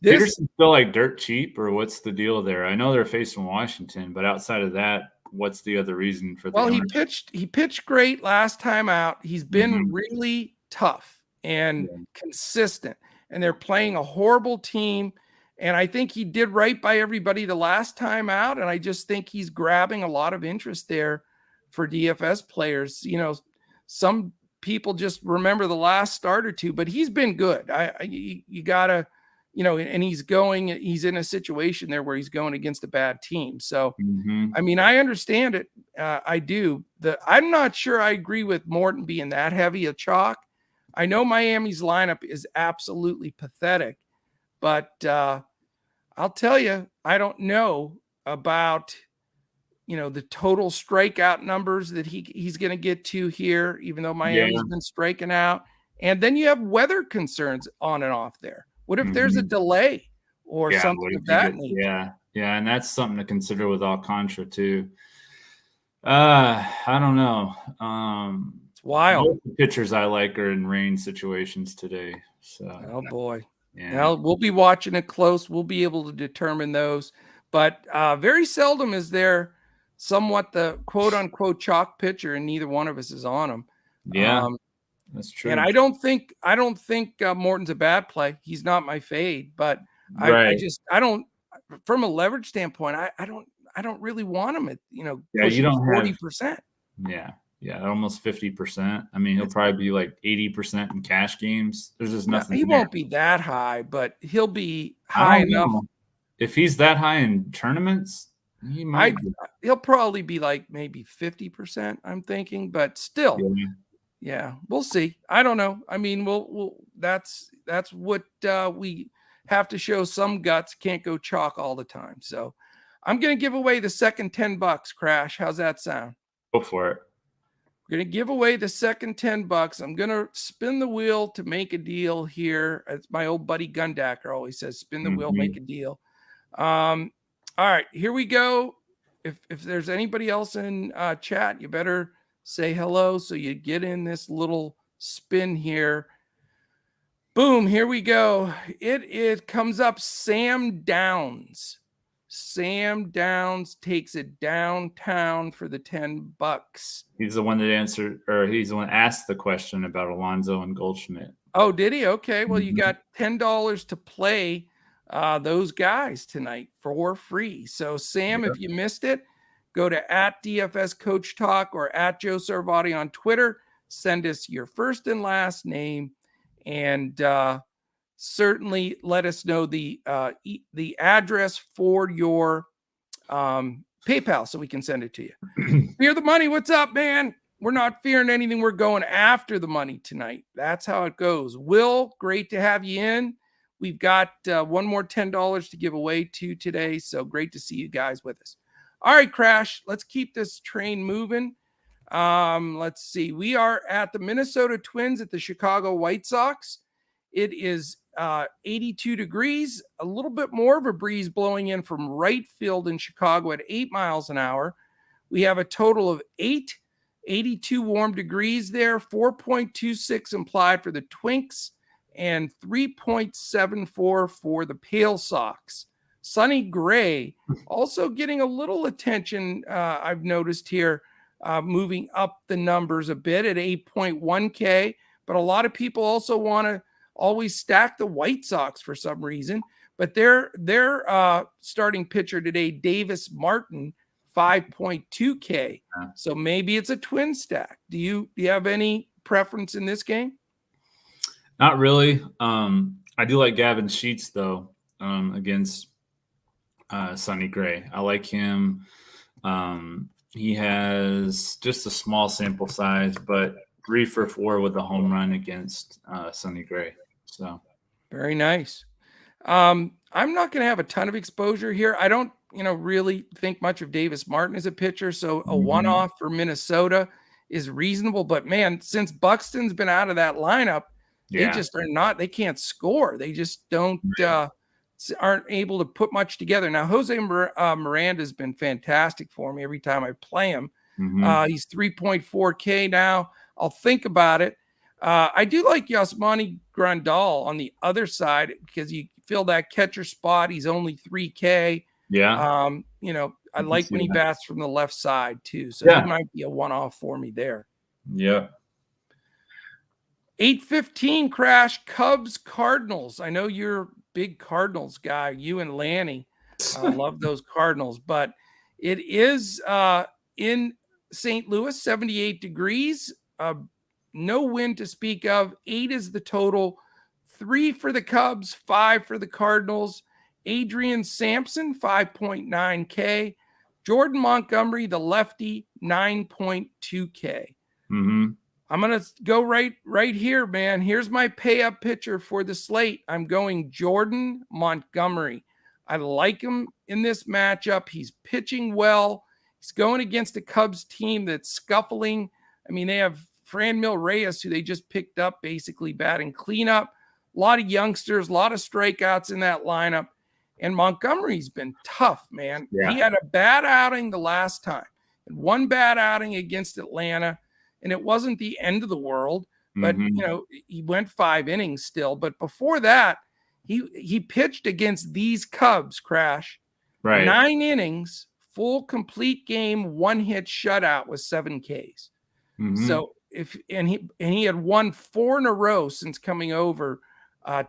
this Peterson still like dirt cheap, or what's the deal there? I know they're facing Washington, but outside of that, what's the other reason for the Well, he ownership? pitched great last time out. He's been Mhm. really tough and Yeah. consistent, and they're playing a horrible team. And I think he did right by everybody the last time out. And I just think he's grabbing a lot of interest there for DFS players. Some people just remember the last start or two, but he's been good. You gotta, and he's in a situation there where he's going against a bad team. So Mhm. I mean, I understand it. I do. I'm not sure I agree with Morton being that heavy a chalk. I know Miami's lineup is absolutely pathetic, but I'll tell you, I don't know about the total strikeout numbers that he's going to get to here, even though Yeah. Miami's been striking out. And then you have weather concerns on and off there. What if there's a Mhm. delay or Yeah, what something if of you that get nature? yeah. Yeah, and that's something to consider with Alcantara too. I don't know. It's wild. Both the pitchers I like are in rain situations today. So, Oh boy. yeah. Now we'll be watching it close. We'll be able to determine those, but very seldom is there somewhat the quote unquote chalk pitcher, and neither one of us is on him. Yeah, Um, that's and true. I don't think Morton's a bad play. He's not my fade, but Right. I don't from a leverage standpoint. I don't really want him at Yeah, you pushing don't have 40%. yeah. Yeah, almost 50%. I mean, he'll probably be like 80% in cash games. There's just No, nothing he there. won't be that high, but he'll be I high don't enough. know. If he's that high in tournaments, he I might be. He'll probably be like maybe 50%, I'm thinking, but still, Yeah. yeah, we'll see. I don't know. I mean, we'll that's what we have to show some guts. Can't go chalk all the time. So I'm gonna give away the second $10, Crash. How's that sound? Go for it. We're gonna give away the second $10. I'm gonna spin the wheel to make a deal here. As my old buddy Gundacker always says, spin the wheel, make Mhm. a deal. Um, all right, here we go. If there's anybody else in chat, you better say hello so you get in this little spin here. Boom, here we go. It comes up Sam Downs. Sam Downs takes it downtown for the $10. He's the one that answered, or he's the one that asked the question about Alonso and Goldschmidt. Oh, did he? Okay. Well, you Mhm. got $10 to play those guys tonight for free. So, Sam, Yep. if you missed it, Go to @DFS Coach Talk or @Joe Sarvati on Twitter. Send us your first and last name, and certainly let us know the address for your PayPal so we can send it to you. Fear the money. What's up, man? We're not fearing anything. We're going after the money tonight. That's how it goes. Will, great to have you in. We've got one more $10 to give away to today. So great to see you guys with us. All right, Crash, let's keep this train moving. Let's see. We are at the Minnesota Twins at the Chicago White Sox. It is 82 degrees, a little bit more of a breeze blowing in from right field in Chicago at 8 miles an hour. We have a total of 82 warm degrees there, 4.26 implied for the Twinks, and 3.74 for the Pale Sox. Sonny Gray also getting a little attention, I've noticed here, moving up the numbers a bit at 8.1K, but a lot of people also want to always stack the White Sox for some reason. But their starting pitcher today, Davis Martin, 5.2K. So maybe it's a twin stack. Do you have any preference in this game? Not really. I do like Gavin Sheets though, against Sonny Gray. I like him. He has just a small sample size, but 3 for 4 with a home run against Sonny Gray. So very nice. I'm not going to have a ton of exposure here. I don't, really think much of Davis Martin as a pitcher. So a one-off for Minnesota is reasonable. But man, since Buxton's been out of that lineup, they just are not. They can't score. They just don't. Aren't able to put much together. Now, Jose Miranda has been fantastic for me every time I play him. He's 3.4K now. I'll think about it. I do like Yasmani Grandal on the other side because you fill that catcher spot. He's only 3K. Yeah. I like when he bats from the left side too. So he might be a one-off for me there. Yeah. 8:15 Crash, Cubs Cardinals. I know you're a big Cardinals guy. You and Lanny love those Cardinals, but it is in St. Louis, 78 degrees. No wind to speak of. 8 is the total. 3 for the Cubs, 5 for the Cardinals. Adrian Sampson, 5.9K. Jordan Montgomery, the lefty, 9.2K. I'm going to go right here, man. Here's my pay-up pitcher for the slate. I'm going Jordan Montgomery. I like him in this matchup. He's pitching well. He's going against a Cubs team that's scuffling. I mean, they have Franmil Reyes, who they just picked up, basically batting cleanup. A lot of youngsters, a lot of strikeouts in that lineup. And Montgomery's been tough, man. Yeah. He had a bad outing the last time. One bad outing against Atlanta, and it wasn't the end of the world. But, he went 5 innings still. But before that, he pitched against these Cubs, Crash. Right. 9 innings, full complete game, 1-hit shutout with 7 Ks. So he had won 4 in a row since coming over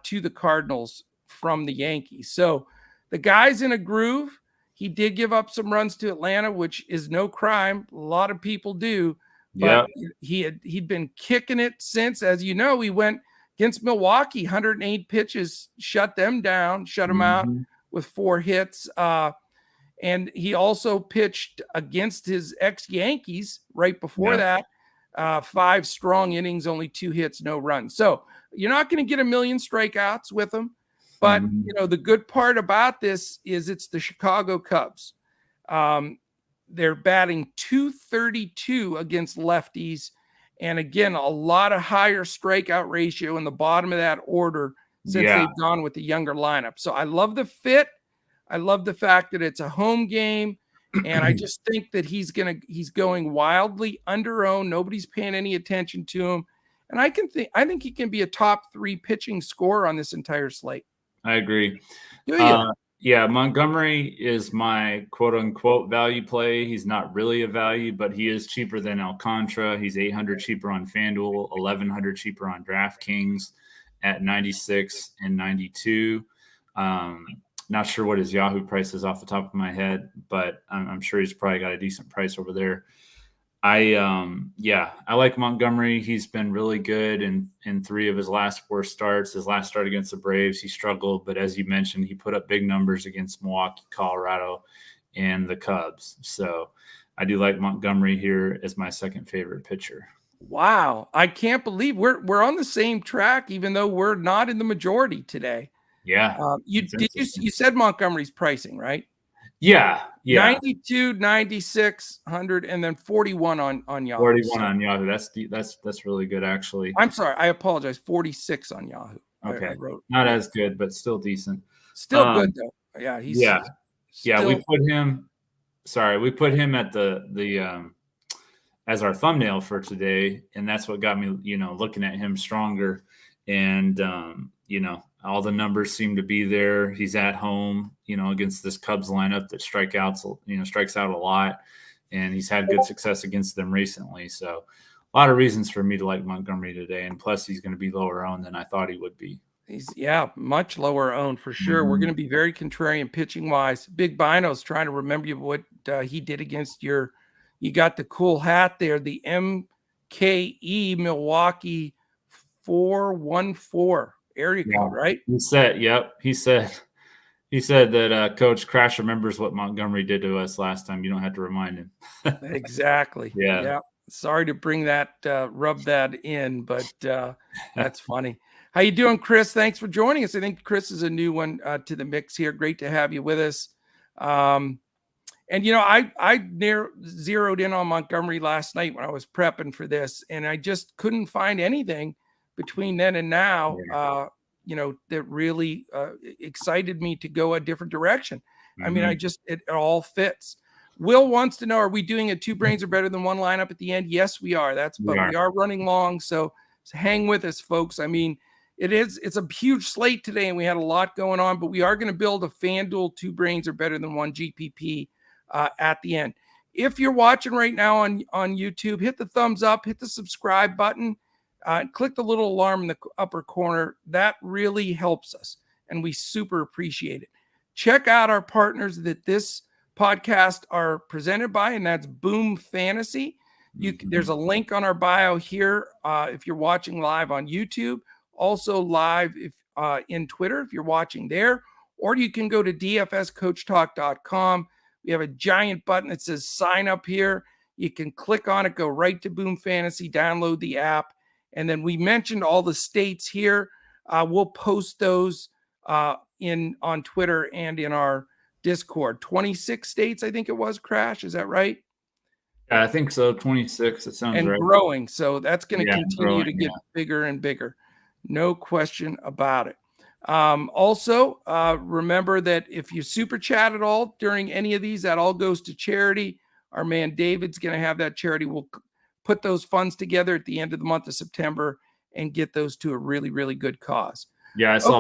to the Cardinals from the Yankees. So the guy's in a groove. He did give up some runs to Atlanta, which is no crime. A lot of people do. But he'd been kicking it since, as you know, he went against Milwaukee, 108 pitches, shut them down, shut them out with 4 hits. And he also pitched against his ex-Yankees right before that. 5 strong innings, only 2 hits, no runs. So you're not going to get a million strikeouts with him. But, the good part about this is it's the Chicago Cubs. They're batting .232 against lefties. And again, a lot of higher strikeout ratio in the bottom of that order since they've gone with the younger lineup. So I love the fit. I love the fact that it's a home game. And I just think that he's going wildly under-owned. Nobody's paying any attention to him. And I think he can be a top 3 pitching scorer on this entire slate. I agree. Do you? Yeah, Montgomery is my quote-unquote value play. He's not really a value, but he is cheaper than Alcantara. He's $800 cheaper on Fanduel, $1,100 cheaper on DraftKings at 96 and 92. Not sure what his Yahoo price is off the top of my head, but I'm sure he's probably got a decent price over there. I like Montgomery. He's been really good in 3 of his last 4 starts. His last start against the Braves, he struggled, but as you mentioned, he put up big numbers against Milwaukee, Colorado, and the Cubs. So I do like Montgomery here as my second favorite pitcher. Wow, I can't believe we're on the same track, even though we're not in the majority today. Yeah, you said Montgomery's pricing, right? Yeah. 92, 96, 100, and then 41 on Yahoo. 41 on Yahoo. That's really good, actually. I'm sorry, I apologize. 46 on Yahoo. Okay, I wrote not as good, but still decent. Still good though. Yeah, he's We put him. Sorry, we put him at the as our thumbnail for today, and that's what got me, looking at him stronger. And all the numbers seem to be there. He's at home, against this Cubs lineup that strikes out a lot, and he's had good success against them recently. So a lot of reasons for me to like Montgomery today. And plus he's going to be lower owned than I thought he would be. He's much lower owned for sure. We're going to be very contrarian pitching wise. Big Bino's trying to remember what he did against you got the cool hat there, the MKE Milwaukee 414 area code, right? He said that Coach Crash remembers what Montgomery did to us last time. You don't have to remind him. Exactly. Yeah. Sorry to bring that, rub that in, but that's funny. How you doing, Chris? Thanks for joining us. I think Chris is a new one to the mix here. Great to have you with us. And, I zeroed in on Montgomery last night when I was prepping for this, and I just couldn't find anything between then and now, that really excited me to go a different direction. Mm-hmm. I mean, it all fits. Will wants to know, are we doing a 2 brains are better than 1 lineup at the end? Yes, we are. We are running long. So hang with us, folks. I mean, it's a huge slate today and we had a lot going on, but we are going to build a FanDuel 2 brains are better than 1 GPP at the end. If you're watching right now on YouTube, hit the thumbs up, hit the subscribe button, click the little alarm in the upper corner. That really helps us and we super appreciate it. Check out our partners that this podcast are presented by, and that's Boom Fantasy. There's a link on our bio here if you're watching live on YouTube, also live in Twitter if you're watching there, or you can go to dfscoachtalk.com. We have a giant button that says sign up here. You can click on it, go right to Boom Fantasy, download the app, and then we mentioned all the states here. We'll post those on Twitter and in our Discord. 26 states, I think it was, Crash. Is that right? Yeah, I think so. 26. It sounds right. And growing. So that's going to continue to get bigger and bigger. No question about it. Also, remember that if you super chat at all during any of these, that all goes to charity. Our man David's going to have that charity. We'll put those funds together at the end of the month of September and get those to a really, really good cause. Yeah, I saw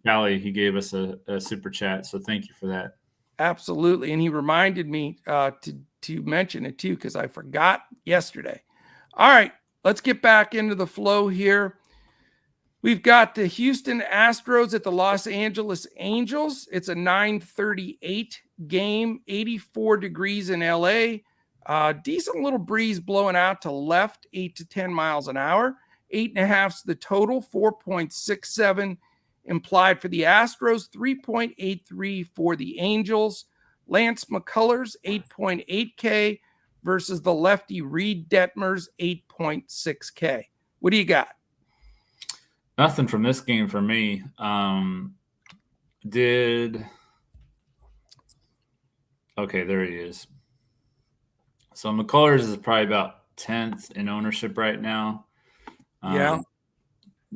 Callie. He gave us a super chat, so thank you for that. Absolutely, and he reminded me to mention it too because I forgot yesterday. All right, let's get back into the flow here. We've got the Houston Astros at the Los Angeles Angels. It's a 9:38 game, 84 degrees in LA. Decent little breeze blowing out to left, 8 to 10 miles an hour. 8.5's the total, 4.67 implied for the Astros, 3.83 for the Angels. Lance McCullers, 8.8K versus the lefty Reed Detmers, 8.6K. What do you got? Nothing from this game for me. Okay, there he is. So McCullers is probably about 10th in ownership right now.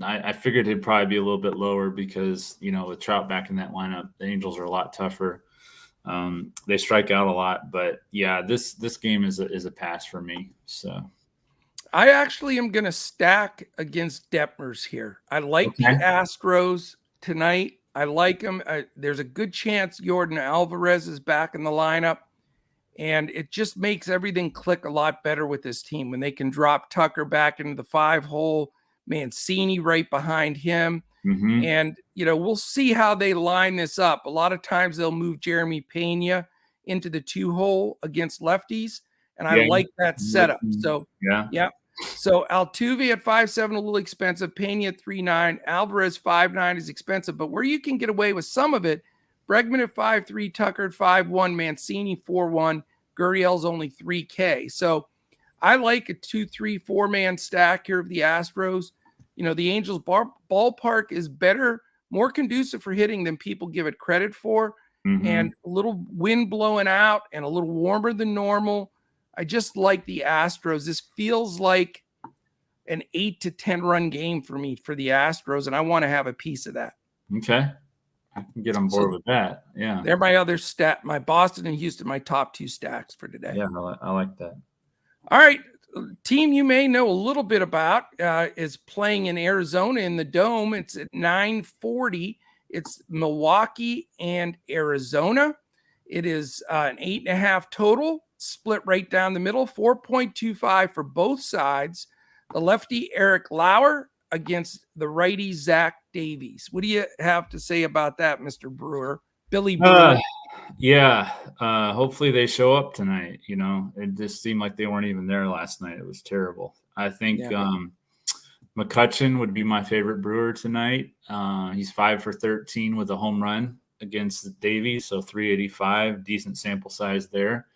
I figured he'd probably be a little bit lower because, with Trout back in that lineup, the Angels are a lot tougher. They strike out a lot, but yeah, this game is a pass for me. So I actually am going to stack against Detmers here. I like the Astros tonight. I like them. There's a good chance Jordan Alvarez is back in the lineup, and it just makes everything click a lot better with this team when they can drop Tucker back into the 5 hole, Mancini right behind him. Mm-hmm. And, we'll see how they line this up. A lot of times they'll move Jeremy Pena into the 2-hole against lefties. And I Yeah. like that setup. So, yeah. So Altuve at 5.7, a little expensive. Pena at 3.9. Alvarez 5.9 is expensive. But where you can get away with some of it, Bregman at 5.3, Tucker at 5.1, Mancini 4.1, Gurriel's only 3K. So I like a 2, 3, 4-man stack here of the Astros. The Angels ballpark is better, more conducive for hitting than people give it credit for. Mm-hmm. And a little wind blowing out and a little warmer than normal. I just like the Astros. This feels like an 8 to 10 run game for me for the Astros, and I want to have a piece of that. Okay. I can get on board with that. Yeah. They're my other stat, my Boston and Houston, my top 2 stacks for today. Yeah, I like that. All right. Team you may know a little bit about is playing in Arizona in the Dome. It's at 9:40. It's Milwaukee and Arizona. It is an 8.5 total, split right down the middle, 4.25 for both sides. The lefty Eric Lauer against the righty Zach Davies. What do you have to say about that, Mr. Brewer? Billy Brewer? Yeah. Hopefully they show up tonight. It just seemed like they weren't even there last night. It was terrible. I think McCutchen would be my favorite Brewer tonight. He's 5 for 13 with a home run against Davies, so 385, decent sample size there.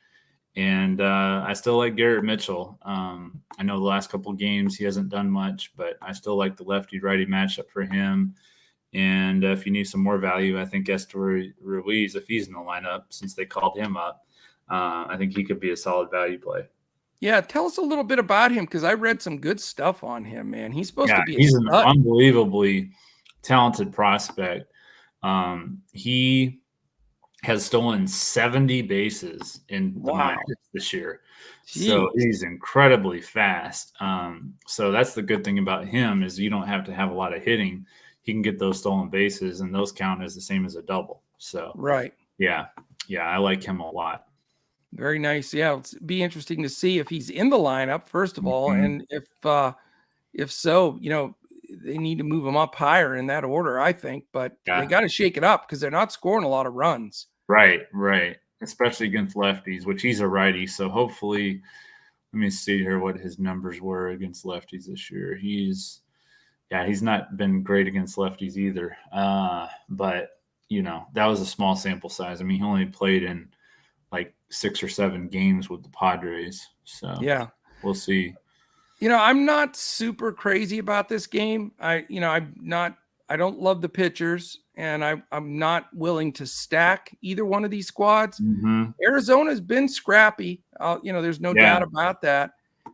And I still like Garrett Mitchell. I know the last couple of games he hasn't done much, but I still like the lefty-righty matchup for him. And if you need some more value, I think Esteury Ruiz, if he's in the lineup, since they called him up, I think he could be a solid value play. Yeah, tell us a little bit about him, because I read some good stuff on him, man. He's supposed to be he's an unbelievably talented prospect. He has stolen 70 bases in the minors this year. Jeez. So he's incredibly fast. So that's the good thing about him is you don't have to have a lot of hitting. He can get those stolen bases, and those count as the same as a double. So right. Yeah, I like him a lot. Very nice. Yeah, it'll be interesting to see if he's in the lineup, first of all, and if so, they need to move him up higher in that order, I think. But they got to shake it up because they're not scoring a lot of runs. Right. Especially against lefties, which he's a righty. So hopefully, let me see here what his numbers were against lefties this year. He's not been great against lefties either. But that was a small sample size. I mean, he only played in like 6 or 7 games with the Padres. So yeah, we'll see. I'm not super crazy about this game. I don't love the pitchers, and I'm not willing to stack either one of these squads. Mm-hmm. Arizona's been scrappy. There's no doubt about that.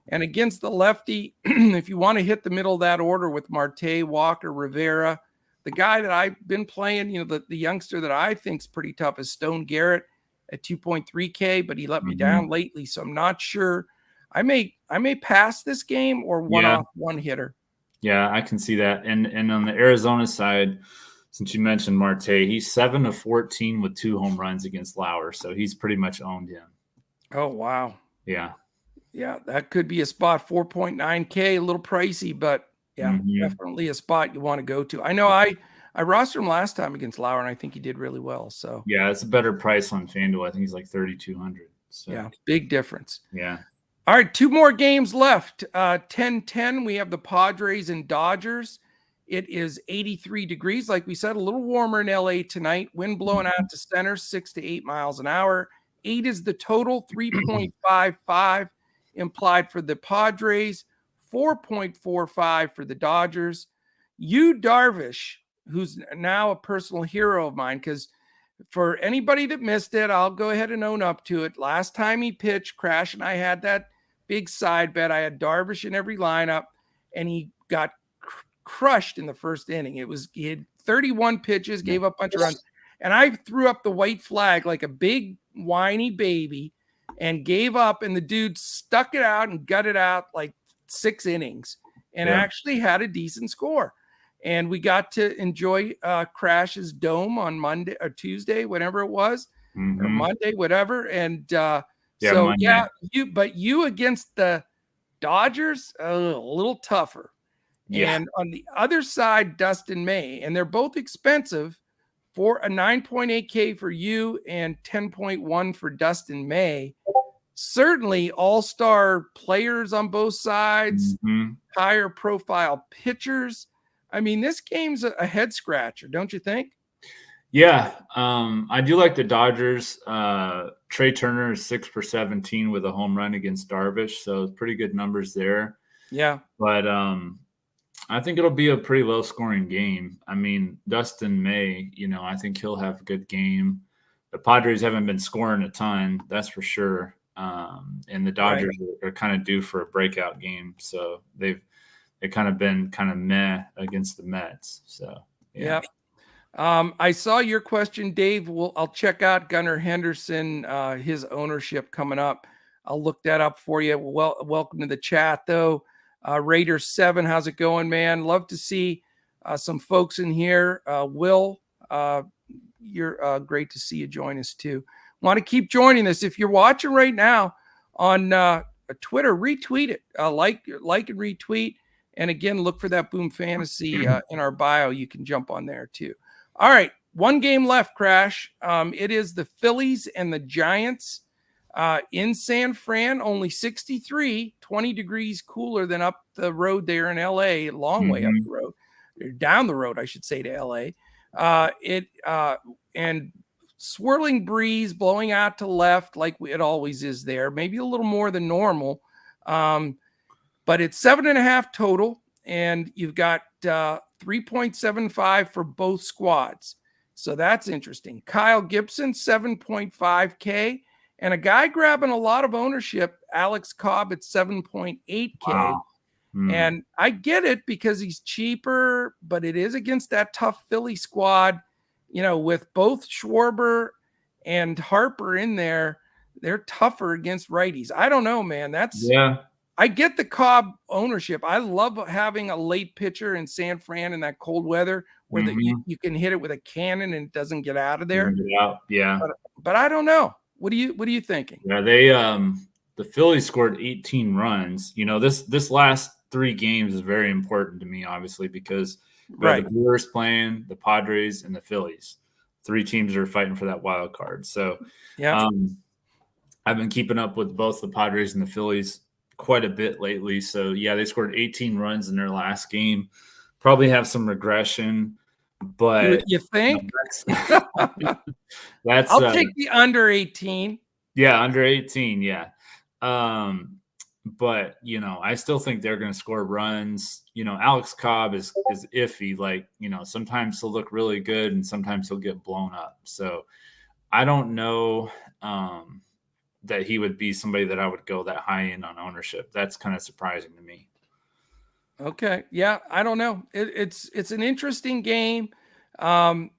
And against the lefty, if you want to hit the middle of that order with Marte, Walker, Rivera, the guy that I've been playing, the youngster that I think is pretty tough is Stone Garrett at 2.3K, but he let me down lately, so I'm not sure. I may pass this game or one-off one hitter. Yeah, I can see that. And on the Arizona side, since you mentioned Marte, he's 7 of 14 with 2 home runs against Lauer, so he's pretty much owned him. Oh, wow. Yeah. Yeah, that could be a spot. 4.9K, a little pricey, but definitely a spot you want to go to. I know I rostered him last time against Lauer, and I think he did really well. So yeah, it's a better price on FanDuel. I think he's like 3,200. So yeah, big difference. Yeah. All right, 2 more games left. 10-10, we have the Padres and Dodgers. It is 83 degrees. Like we said, a little warmer in LA tonight. Wind blowing out to center, 6 to 8 miles an hour. 8 is the total, 3.55 implied for the Padres, 4.45 for the Dodgers. Yu Darvish, who's now a personal hero of mine, because for anybody that missed it, I'll go ahead and own up to it. Last time he pitched, Crash and I had that big side bet. I had Darvish in every lineup, and he got crushed in the first inning. He had 31 pitches, gave up a bunch of runs, and I threw up the white flag like a big whiny baby and gave up, and the dude stuck it out and gutted out like 6 innings and actually had a decent score. And we got to enjoy Crash's Dome on Monday or Tuesday, whatever it was, or Monday, whatever. And you against the Dodgers, a little tougher. Yeah. And on the other side, Dustin May. And they're both expensive for a 9.8K for you and 10.1 for Dustin May. Certainly all-star players on both sides, higher profile pitchers. I mean, this game's a head scratcher, don't you think? Yeah. I do like the Dodgers. Trey Turner is 6 for 17 with a home run against Darvish. So pretty good numbers there. Yeah. But I think it'll be a pretty low scoring game. I mean, Dustin May, I think he'll have a good game. The Padres haven't been scoring a ton, that's for sure. And the Dodgers are kind of due for a breakout game. So they've kind of been kind of meh against the Mets. So, yeah. I saw your question, Dave. I'll check out Gunnar Henderson, his ownership coming up. I'll look that up for you. Welcome to the chat, though. Raiders 7, how's it going, man? Love to see some folks in here. Will, you're great to see you join us too. Want to keep joining us. If you're watching right now on Twitter, retweet it, like and retweet. And again, look for that Boom Fantasy in our bio. You can jump on there too. All right, one game left, Crash. It is the Phillies and the Giants in San Fran, only 63, 20 degrees cooler than up the road there in LA, a long way up the road, down the road, I should say, to LA. And swirling breeze blowing out to left like it always is there, maybe a little more than normal. But it's 7.5 total, and you've got 3.75 for both squads. So that's interesting. Kyle Gibson, 7.5K, and a guy grabbing a lot of ownership, Alex Cobb at 7.8K. Wow. And I get it because he's cheaper, but it is against that tough Philly squad, with both Schwarber and Harper in there. They're tougher against righties. I don't know, man. I get the Cobb ownership. I love having a late pitcher in San Fran in that cold weather where you can hit it with a cannon and it doesn't get out of there. Yeah. But I don't know. What are you thinking? Yeah, they the Phillies scored 18 runs. This last 3 games is very important to me, obviously, because the Brewers playing, the Padres, and the Phillies. 3 teams are fighting for that wild card. So I've been keeping up with both the Padres and the Phillies quite a bit lately. So yeah, they scored 18 runs in their last game. Probably have some regression, but you think? That's I'll take the under 18. Yeah, under 18. Yeah. But I still think they're going to score runs. Alex Cobb is iffy. Like, sometimes he'll look really good and sometimes he'll get blown up. So I don't know that he would be somebody that I would go that high in on ownership. That's kind of surprising to me. Okay. Yeah. I don't know. It's an interesting game. I'm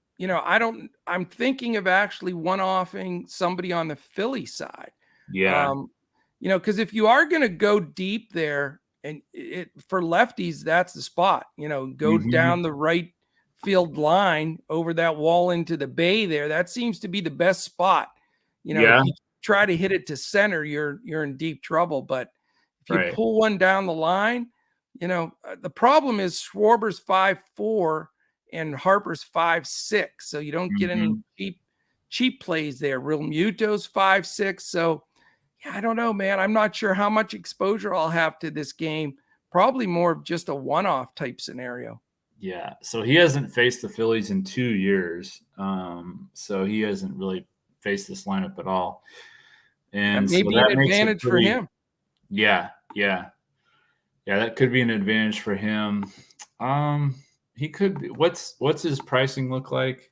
thinking of actually one-offing somebody on the Philly side. Yeah. Because if you are going to go deep there, and for lefties, that's the spot. Go down the right field line over that wall into the bay there. That seems to be the best spot. If you try to hit it to center, you're in deep trouble. But if you pull one down the line, the problem is Schwarber's 5'4" and Harper's 5'6", so you don't get any cheap plays there. Real Muto's 5'6", so yeah, I don't know, man. I'm not sure how much exposure I'll have to this game. Probably more of just a one-off type scenario. Yeah, so he hasn't faced the Phillies in 2 years, so he hasn't really faced this lineup at all. And that may be an advantage for him. Yeah, that could be an advantage for him. He could be. What's his pricing look like?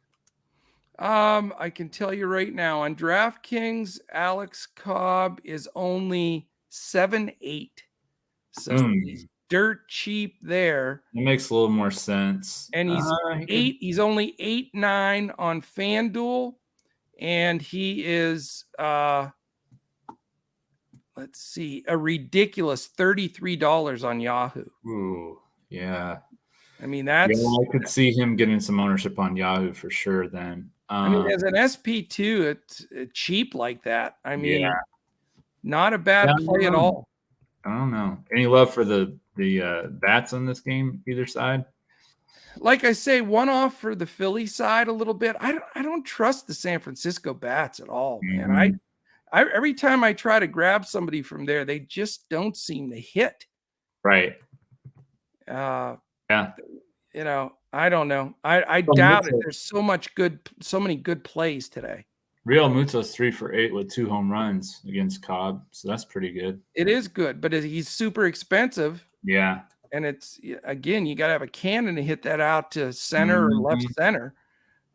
I can tell you right now on DraftKings, Alex Cobb is only 7.8, so he's dirt cheap there. It makes a little more sense. And he's 8. He's only 8.9 on Fanduel, and he is let's see, a ridiculous $33 on Yahoo. Ooh, yeah. I mean, I could see him getting some ownership on Yahoo for sure then. As an SP2, it's cheap like that. Not a bad play at all. I don't know. Any love for the bats on this game, either side? Like I say, one off for the Philly side a little bit. I don't trust the San Francisco bats at all, man. Mm-hmm. I every time I try to grab somebody from there, they just don't seem to hit. Right. Yeah. I don't know. I well, doubt it. There's so many good plays today. Real Muto's 3 for 8 with 2 home runs against Cobb, so that's pretty good. It is good, but he's super expensive. Yeah. And it's, again, you got to have a cannon to hit that out to center or left center.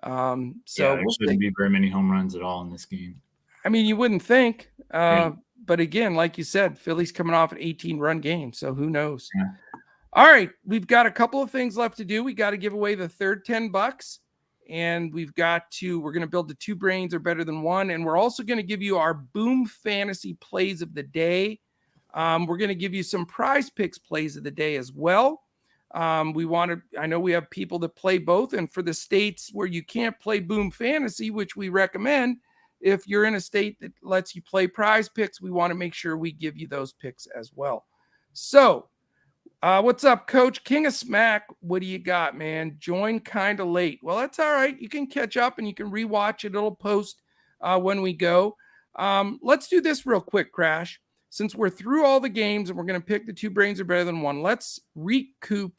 So there shouldn't be very many home runs at all in this game. I mean, you wouldn't think. But again, like you said, Philly's coming off an 18-run game, so who knows? Yeah. All right, we've got a couple of things left to do. We got to give away the third $10, and we're going to build the 2 brains are better than 1, and we're also going to give you our Boom Fantasy plays of the day. We're going to give you some PrizePicks plays of the day as well. I know we have people that play both, and for the states where you can't play Boom Fantasy, which we recommend, if you're in a state that lets you play PrizePicks, we want to make sure we give you those picks as well. So, what's up, Coach? King of Smack, what do you got, man? Joined kind of late. Well, that's all right. You can catch up and you can rewatch it. It'll post when we go. Let's do this real quick, Crash. Since we're through all the games and we're going to pick the 2 brains are better than 1, let's recoup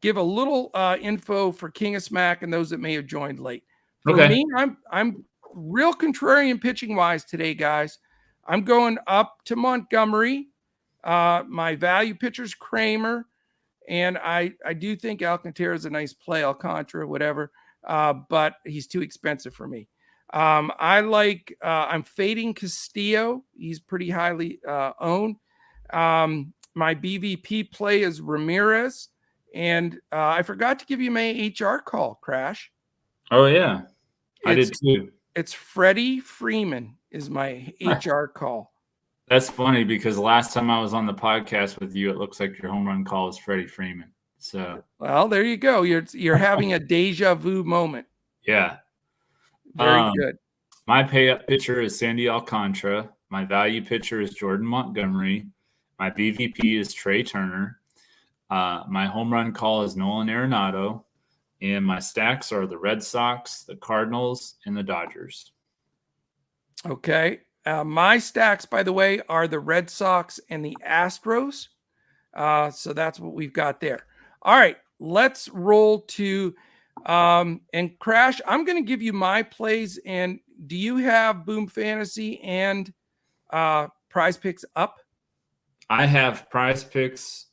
give a little info for King of Smack and those that may have joined late. For me, I'm real contrarian pitching wise today, guys. I'm going up to Montgomery. My value pitcher's Kramer, and I do think Alcantara is a nice play, Alcantara, whatever, but he's too expensive for me. I'm fading Castillo. He's pretty highly owned. My BVP play is Ramirez, and I forgot to give you my HR call, Crash. Oh, yeah. I did too. It's Freddie Freeman is my HR call. That's funny because last time I was on the podcast with you, it looks like your home run call was Freddie Freeman. So, well, there you go. You're having a deja vu moment. Yeah. Very good. My pay-up pitcher is Sandy Alcantara. My value pitcher is Jordan Montgomery. My BVP is Trey Turner. My home run call is Nolan Arenado. And my stacks are the Red Sox, the Cardinals, and the Dodgers. Okay. My stacks, by the way, are the Red Sox and the Astros. So that's what we've got there. All right. Let's roll to and Crash. I'm going to give you my plays. And do you have Boom Fantasy and PrizePicks up? I have PrizePicks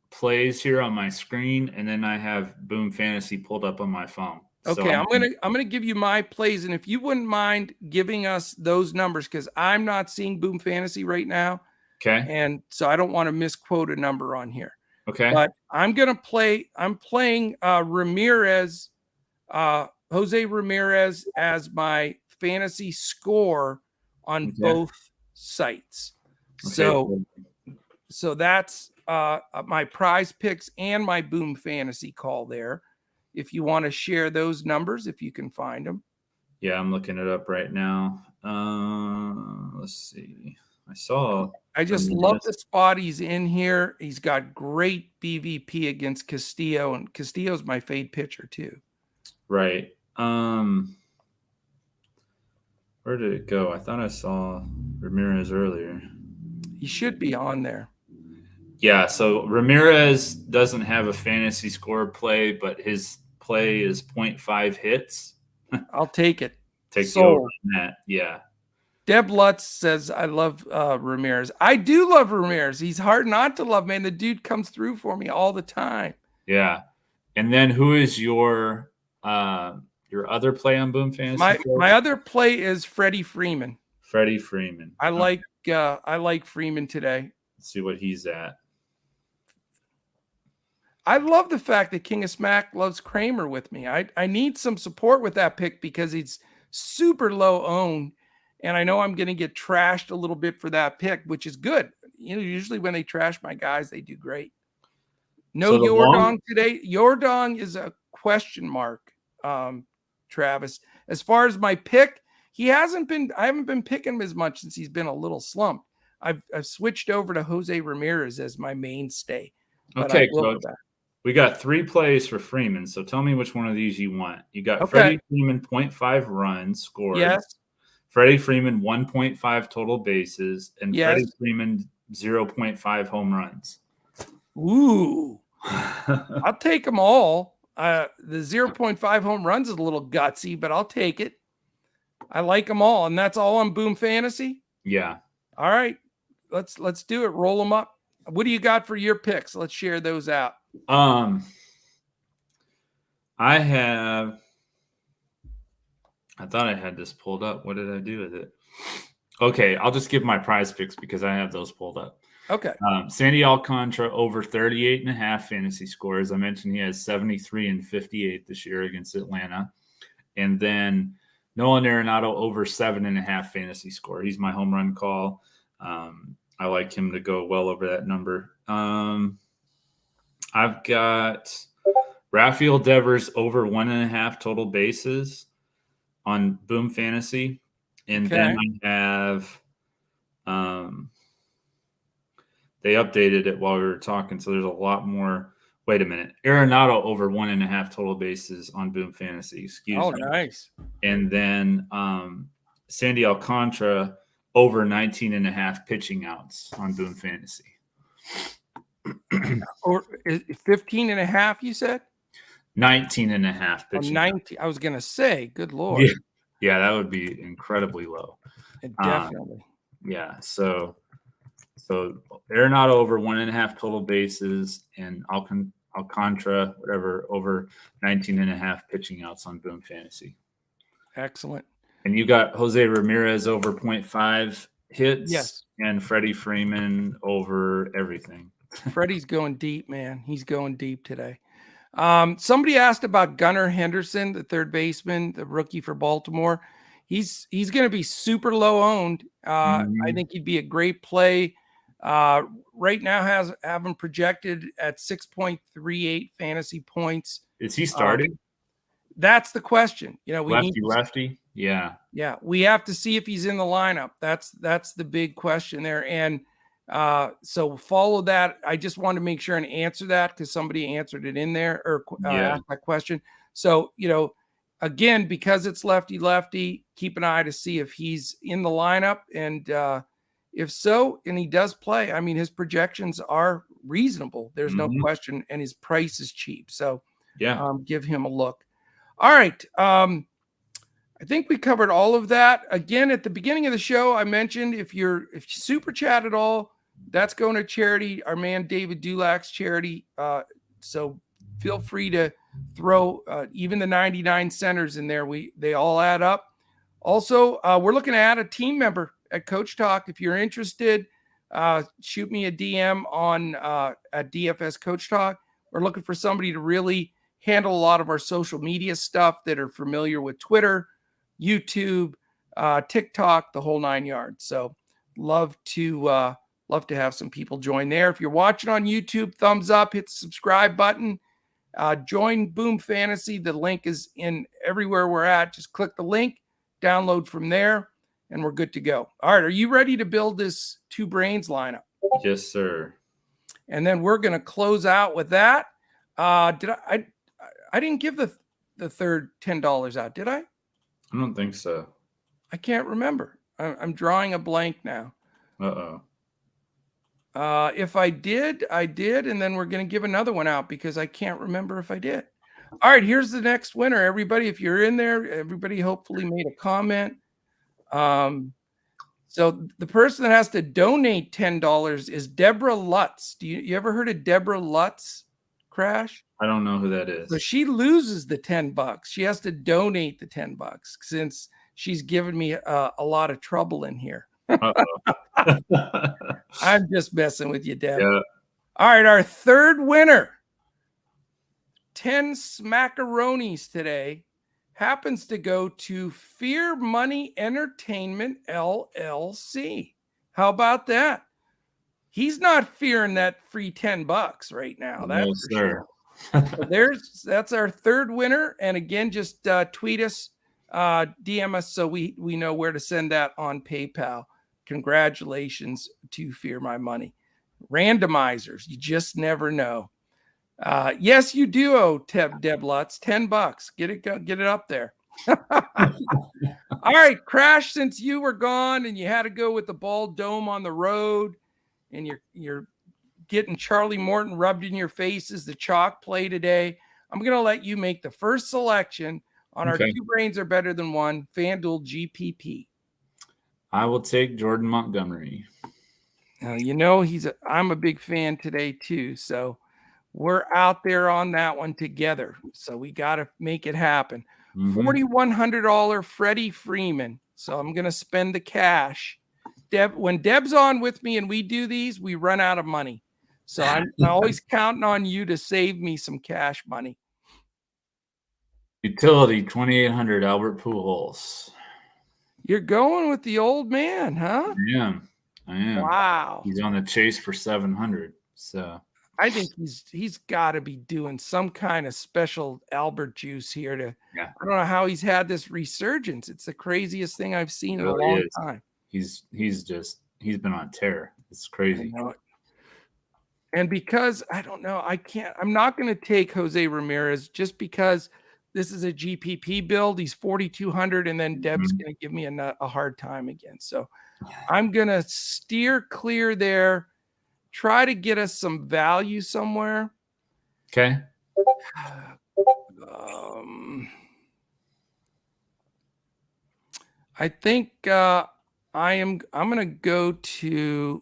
plays here on my screen, and then I have Boom Fantasy pulled up on my phone. Okay, so I'm gonna give you my plays, and if you wouldn't mind giving us those numbers, because I'm not seeing Boom Fantasy right now. Okay. And so I don't want to misquote a number on here. Okay. But I'm playing Ramirez, Jose Ramirez as my fantasy score on both sites. Okay. So that's my PrizePicks and my Boom Fantasy call there. If you want to share those numbers, if you can find them. Yeah, I'm looking it up right now. Let's see. I just love the spot he's in here. He's got great BVP against Castillo, and Castillo's my fade pitcher too. Right. Where did it go? I thought I saw Ramirez earlier. He should be on there. Yeah, so Ramirez doesn't have a fantasy score play, but his play is 0.5 hits. I'll take it. Take you over on that. Yeah. Deb Lutz says, I love Ramirez. I do love Ramirez. He's hard not to love, man. The dude comes through for me all the time. Yeah. And then who is your other play on Boom Fantasy? My other play is Freddie Freeman. Freddie Freeman. I like Freeman today. Let's see what he's at. I love the fact that King of Smack loves Kramer with me. I need some support with that pick because he's super low owned. And I know I'm going to get trashed a little bit for that pick, which is good. You know, usually when they trash my guys, they do great. No Yordong today. Yordong is a question mark, Travis. As far as my pick, I haven't been picking him as much since he's been a little slumped. I've switched over to Jose Ramirez as my mainstay. But Okay, I will Coach. go back. We got 3 plays for Freeman. So tell me which one of these you want. You got Okay. Freddie Freeman 0.5 runs scored. Yes. Freddie Freeman 1.5 total bases, and Yes. Freddie Freeman 0.5 home runs. Ooh. I'll take them all. The 0.5 home runs is a little gutsy, but I'll take it. I like them all, and that's all on Boom Fantasy. Yeah. All right, let's do it. Roll them up. What do you got for your picks? Let's share those out. I thought I had this pulled up. What did I do with it? Okay, I'll just give my prize picks because I have those pulled up. Okay. Sandy Alcantara over 38.5 fantasy scores. I mentioned he has 73 and 58 this year against Atlanta. And then Nolan Arenado over 7.5 fantasy score. He's my home run call. I like him to go well over that number. I've got Rafael Devers over 1.5 total bases on Boom Fantasy. And then I have they updated it while we were talking, so there's a lot more. Wait a minute. Arenado over 1.5 total bases on Boom Fantasy. Excuse me. Oh, nice. And then Sandy Alcantara over 19.5 pitching outs on Boom Fantasy. Or 15.5, you said? 19.5 pitching. 19. I was going to say, good Lord. Yeah, that would be incredibly low. Definitely. Yeah, so Arenado over 1.5 total bases, and Alcantara, whatever, over 19.5 pitching outs on Boom Fantasy. Excellent. And you got Jose Ramirez over 0.5 hits. Yes. And Freddie Freeman over everything. Freddie's going deep, man. He's going deep today. Somebody asked about Gunnar Henderson, the third baseman, the rookie for Baltimore. He's going to be super low owned. I think he'd be a great play. Right now have him projected at 6.38 fantasy points. Is he starting? That's the question. You know, we lefty. Yeah. Yeah. We have to see if he's in the lineup. That's the big question there. And so follow that. I just want to make sure and answer that because somebody answered it in there or asked that question. So, you know, again, because it's lefty, keep an eye to see if he's in the lineup. And if so, and he does play, I mean, his projections are reasonable. There's no question. And his price is cheap. So give him a look. All right. I think we covered all of that. Again, at the beginning of the show, I mentioned if you super chat at all, that's going to charity, our man David Dulac's charity. So feel free to throw even the 99 centers in there. They all add up. Also, we're looking to add a team member at Coach Talk. If you're interested, shoot me a DM on at DFS Coach Talk. We're looking for somebody to really handle a lot of our social media stuff that are familiar with Twitter, YouTube, TikTok, the whole 9 yards. So love to have some people join there. If you're watching on YouTube, thumbs up, hit the subscribe button, join Boom Fantasy. The link is in everywhere we're at. Just click the link, download from there, and we're good to go. All right. Are you ready to build this Two Brains lineup? Yes, sir. And then we're going to close out with that. I didn't give the third $10 out, did I? I don't think so. I can't remember. I'm drawing a blank now. If I did, I did. And then we're going to give another one out because I can't remember if I did. All right, here's the next winner. Everybody, if you're in there, everybody hopefully made a comment. So the person that has to donate $10 is Deborah Lutz. You ever heard of Deborah Lutz, Crash? I don't know who that is. So she loses the $10. She has to donate the $10 since she's given me a lot of trouble in here. I'm just messing with you, Deb. Yeah. All right, our third winner, 10 smackaronis today, happens to go to Fear Money Entertainment, LLC. How about that? He's not fearing that free $10 right now. That's no, for sure. So that's our third winner. And again, just tweet us, DM us so we know where to send that on PayPal. congratulations to Fear My Money. Randomizers, you just never know. Yes, you do owe Deb Lutz $10. Get it up there. All right, Crash, since you were gone and you had to go with the bald dome on the road and you're getting Charlie Morton rubbed in your face as the chalk play today, I'm going to let you make the first selection on our Two Brains Are Better Than One Fanduel GPP. I will take Jordan Montgomery. Now, I'm a big fan today too, so we're out there on that one together. So we got to make it happen. $4,100 Freddie Freeman. So I'm going to spend the cash. When Deb's on with me and we do these, we run out of money. So I'm always counting on you to save me some cash money. Utility 2,800 Albert Pujols. You're going with the old man, huh? I am. Wow. He's on the chase for 700. So I think he's got to be doing some kind of special Albert juice here to. Yeah. I don't know how he's had this resurgence. It's the craziest thing I've seen in a long time. He's been on tear. It's crazy. And because I don't know, I'm not going to take Jose Ramirez just because this is a GPP build. He's 4,200, and then Deb's going to give me a hard time again. So I'm going to steer clear there. Try to get us some value somewhere. Okay. I think I'm going to go to.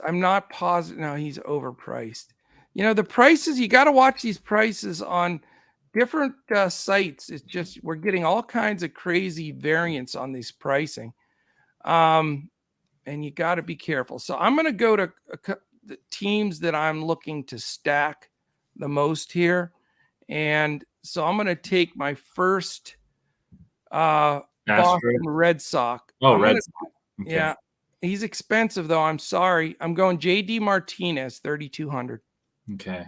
I'm not positive. No, he's overpriced. The prices, you got to watch these prices on different sites. It's just we're getting all kinds of crazy variance on these pricing. And you got to be careful. So I'm going to go to the teams that I'm looking to stack the most here. And so I'm going to take my first Boston Red Sox. Red Sox. Okay. Yeah. He's expensive, though. I'm sorry. I'm going JD Martinez, 3,200. Okay.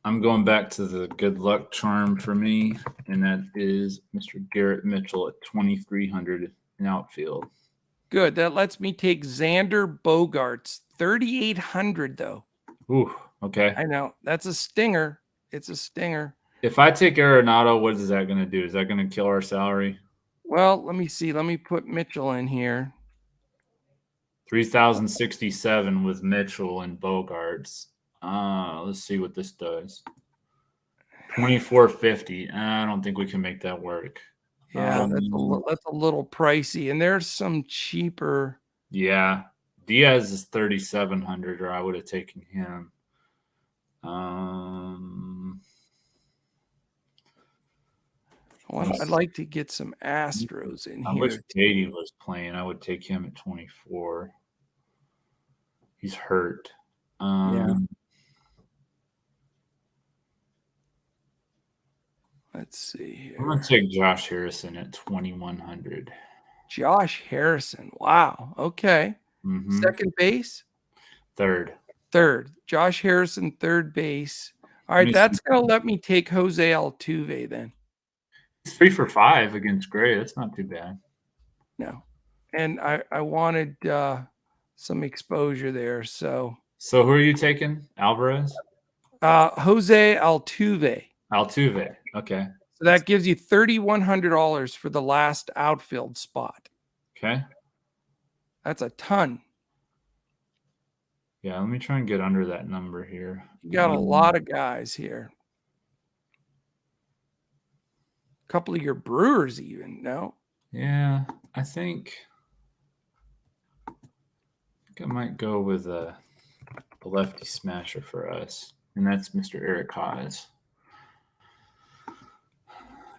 I'm going back to the good luck charm for me, and that is Mr. Garrett Mitchell at 2,300 in outfield. Good. That lets me take Xander Bogaerts, 3,800, though. Ooh, okay. I know. That's a stinger. It's a stinger. If I take Arenado, what is that going to do? Is that going to kill our salary? Well, let me see. Let me put Mitchell in here. 3,067 with Mitchell and Bogaerts. Let's see what this does. 2,450. I don't think we can make that work. Yeah, that's a little pricey. And there's some cheaper. Yeah. Diaz is 3,700, or I would have taken him. I'd like to get some Astros in here. I wish Katie was playing. I would take him at 24. He's hurt. Yeah. Let's see here. I'm going to take Josh Harrison at 2,100. Josh Harrison. Wow. Okay. Second base? Third. Josh Harrison, third base. All right. That's going to let me take Jose Altuve then. He's 3 for 5 against Gray. That's not too bad. No. And I wanted some exposure there. So who are you taking? Alvarez? Jose Altuve. Altuve. Okay. So that gives you $3,100 for the last outfield spot. Okay. That's a ton. Yeah, let me try and get under that number here. You got a lot of guys here. A couple of your Brewers even, no? Yeah, I think I might go with a lefty smasher for us, and that's Mr. Eric Haas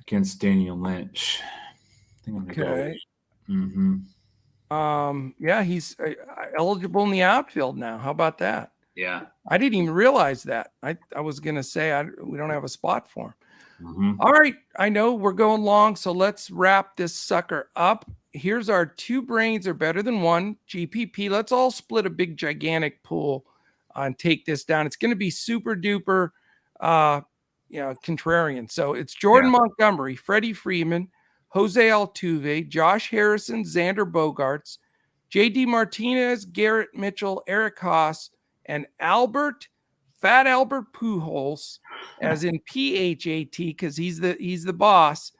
against Daniel Lynch. I think I'm gonna go. Yeah, he's eligible in the outfield now. How about that? Yeah, I didn't even realize that. I was gonna say we don't have a spot for him. Mm-hmm. All right, I know we're going long, so let's wrap this sucker up. Here's our Two Brains Are Better Than One GPP. Let's all split a big gigantic pool and take this down. It's going to be super duper, contrarian. So it's Jordan Montgomery, Freddie Freeman, Jose Altuve, Josh Harrison, Xander Bogaerts, JD Martinez, Garrett Mitchell, Eric Haas, and Fat Albert Pujols, as in PHAT, because he's the boss,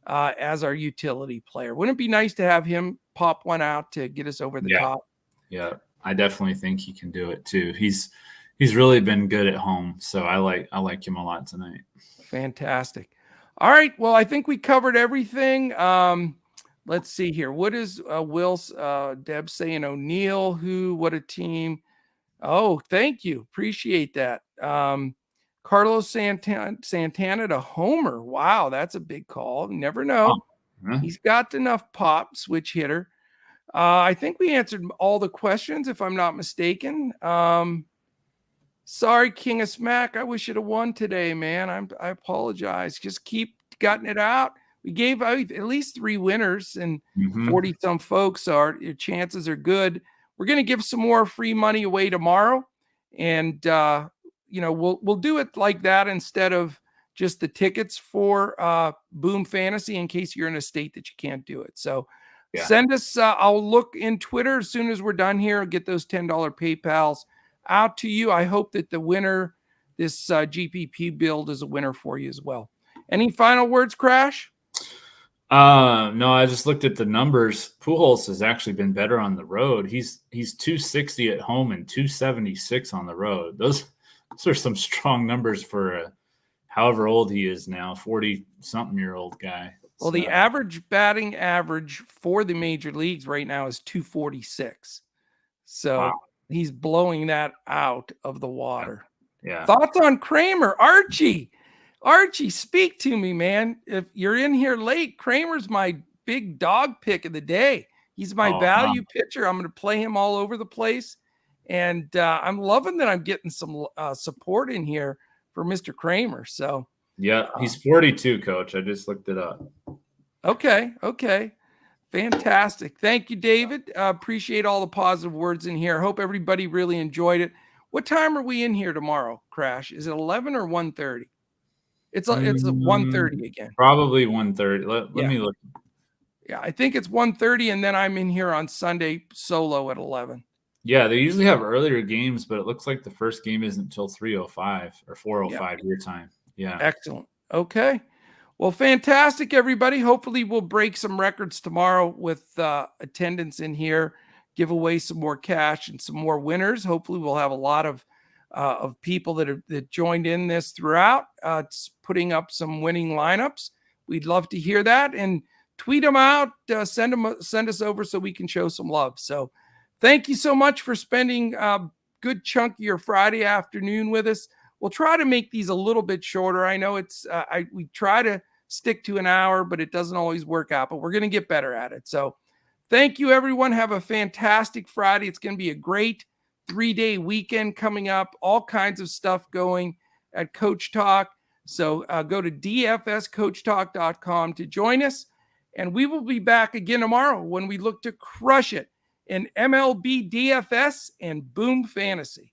as our utility player. Wouldn't it be nice to have him pop one out to get us over the top? Yeah, I definitely think he can do it too. He's really been good at home, so I like him a lot tonight. Fantastic. All right, well, I think we covered everything. Let's see here. What is Will's Deb saying? O'Neill, what a team. Oh, thank you. Appreciate that. Carlos Santana to homer. Wow, that's a big call. Never know. He's got enough pop, switch hitter. I think we answered all the questions, if I'm not mistaken. Sorry, King of Smack. I wish you'd have won today, man. I apologize. Just keep gutting it out. We gave out at least 3 winners, and 40 some folks your chances are good. We're going to give some more free money away tomorrow, and we'll do it like that instead of just the tickets for Boom Fantasy, in case you're in a state that you can't do it. So send us. I'll look in Twitter as soon as we're done here. I'll get those $10 PayPals out to you. I hope that the winner, this GPP build, is a winner for you as well. Any final words, Crash? No, I just looked at the numbers. Pujols has actually been better on the road. He's 260 at home and 276 on the road. Those are some strong numbers for however old he is now, 40-something-year-old guy. Well, the average batting average for the major leagues right now is 246. So he's blowing that out of the water. Yeah. Thoughts on Kramer? Archie, speak to me, man. If you're in here late, Kramer's my big dog pick of the day. He's my value pitcher. I'm going to play him all over the place. And I'm loving that I'm getting some support in here for Mr. Kramer. So yeah, he's 42, Coach. I just looked it up. Okay. Fantastic. Thank you, David. Appreciate all the positive words in here. Hope everybody really enjoyed it. What time are we in here tomorrow, Crash? Is it 11 or 1:30? It's 1:30 again. Probably 1:30. Let me look. Yeah, I think it's 1:30, and then I'm in here on Sunday solo at 11. Yeah, they usually have earlier games, but it looks like the first game isn't until 3:05 or 4:05 your time. Yeah. Excellent. Okay. Well, fantastic, everybody. Hopefully we'll break some records tomorrow with attendance in here, give away some more cash and some more winners. Hopefully we'll have a lot of people that joined in this throughout, putting up some winning lineups. We'd love to hear that, and tweet them out, send us over so we can show some love. So thank you so much for spending a good chunk of your Friday afternoon with us. We'll try to make these a little bit shorter. I know we try to stick to an hour, but it doesn't always work out, but we're going to get better at it. So thank you, everyone. Have a fantastic Friday. It's going to be a great 3-day weekend coming up, all kinds of stuff going at Coach Talk. So go to dfscoachtalk.com to join us. And we will be back again tomorrow when we look to crush it in MLB DFS and Boom Fantasy.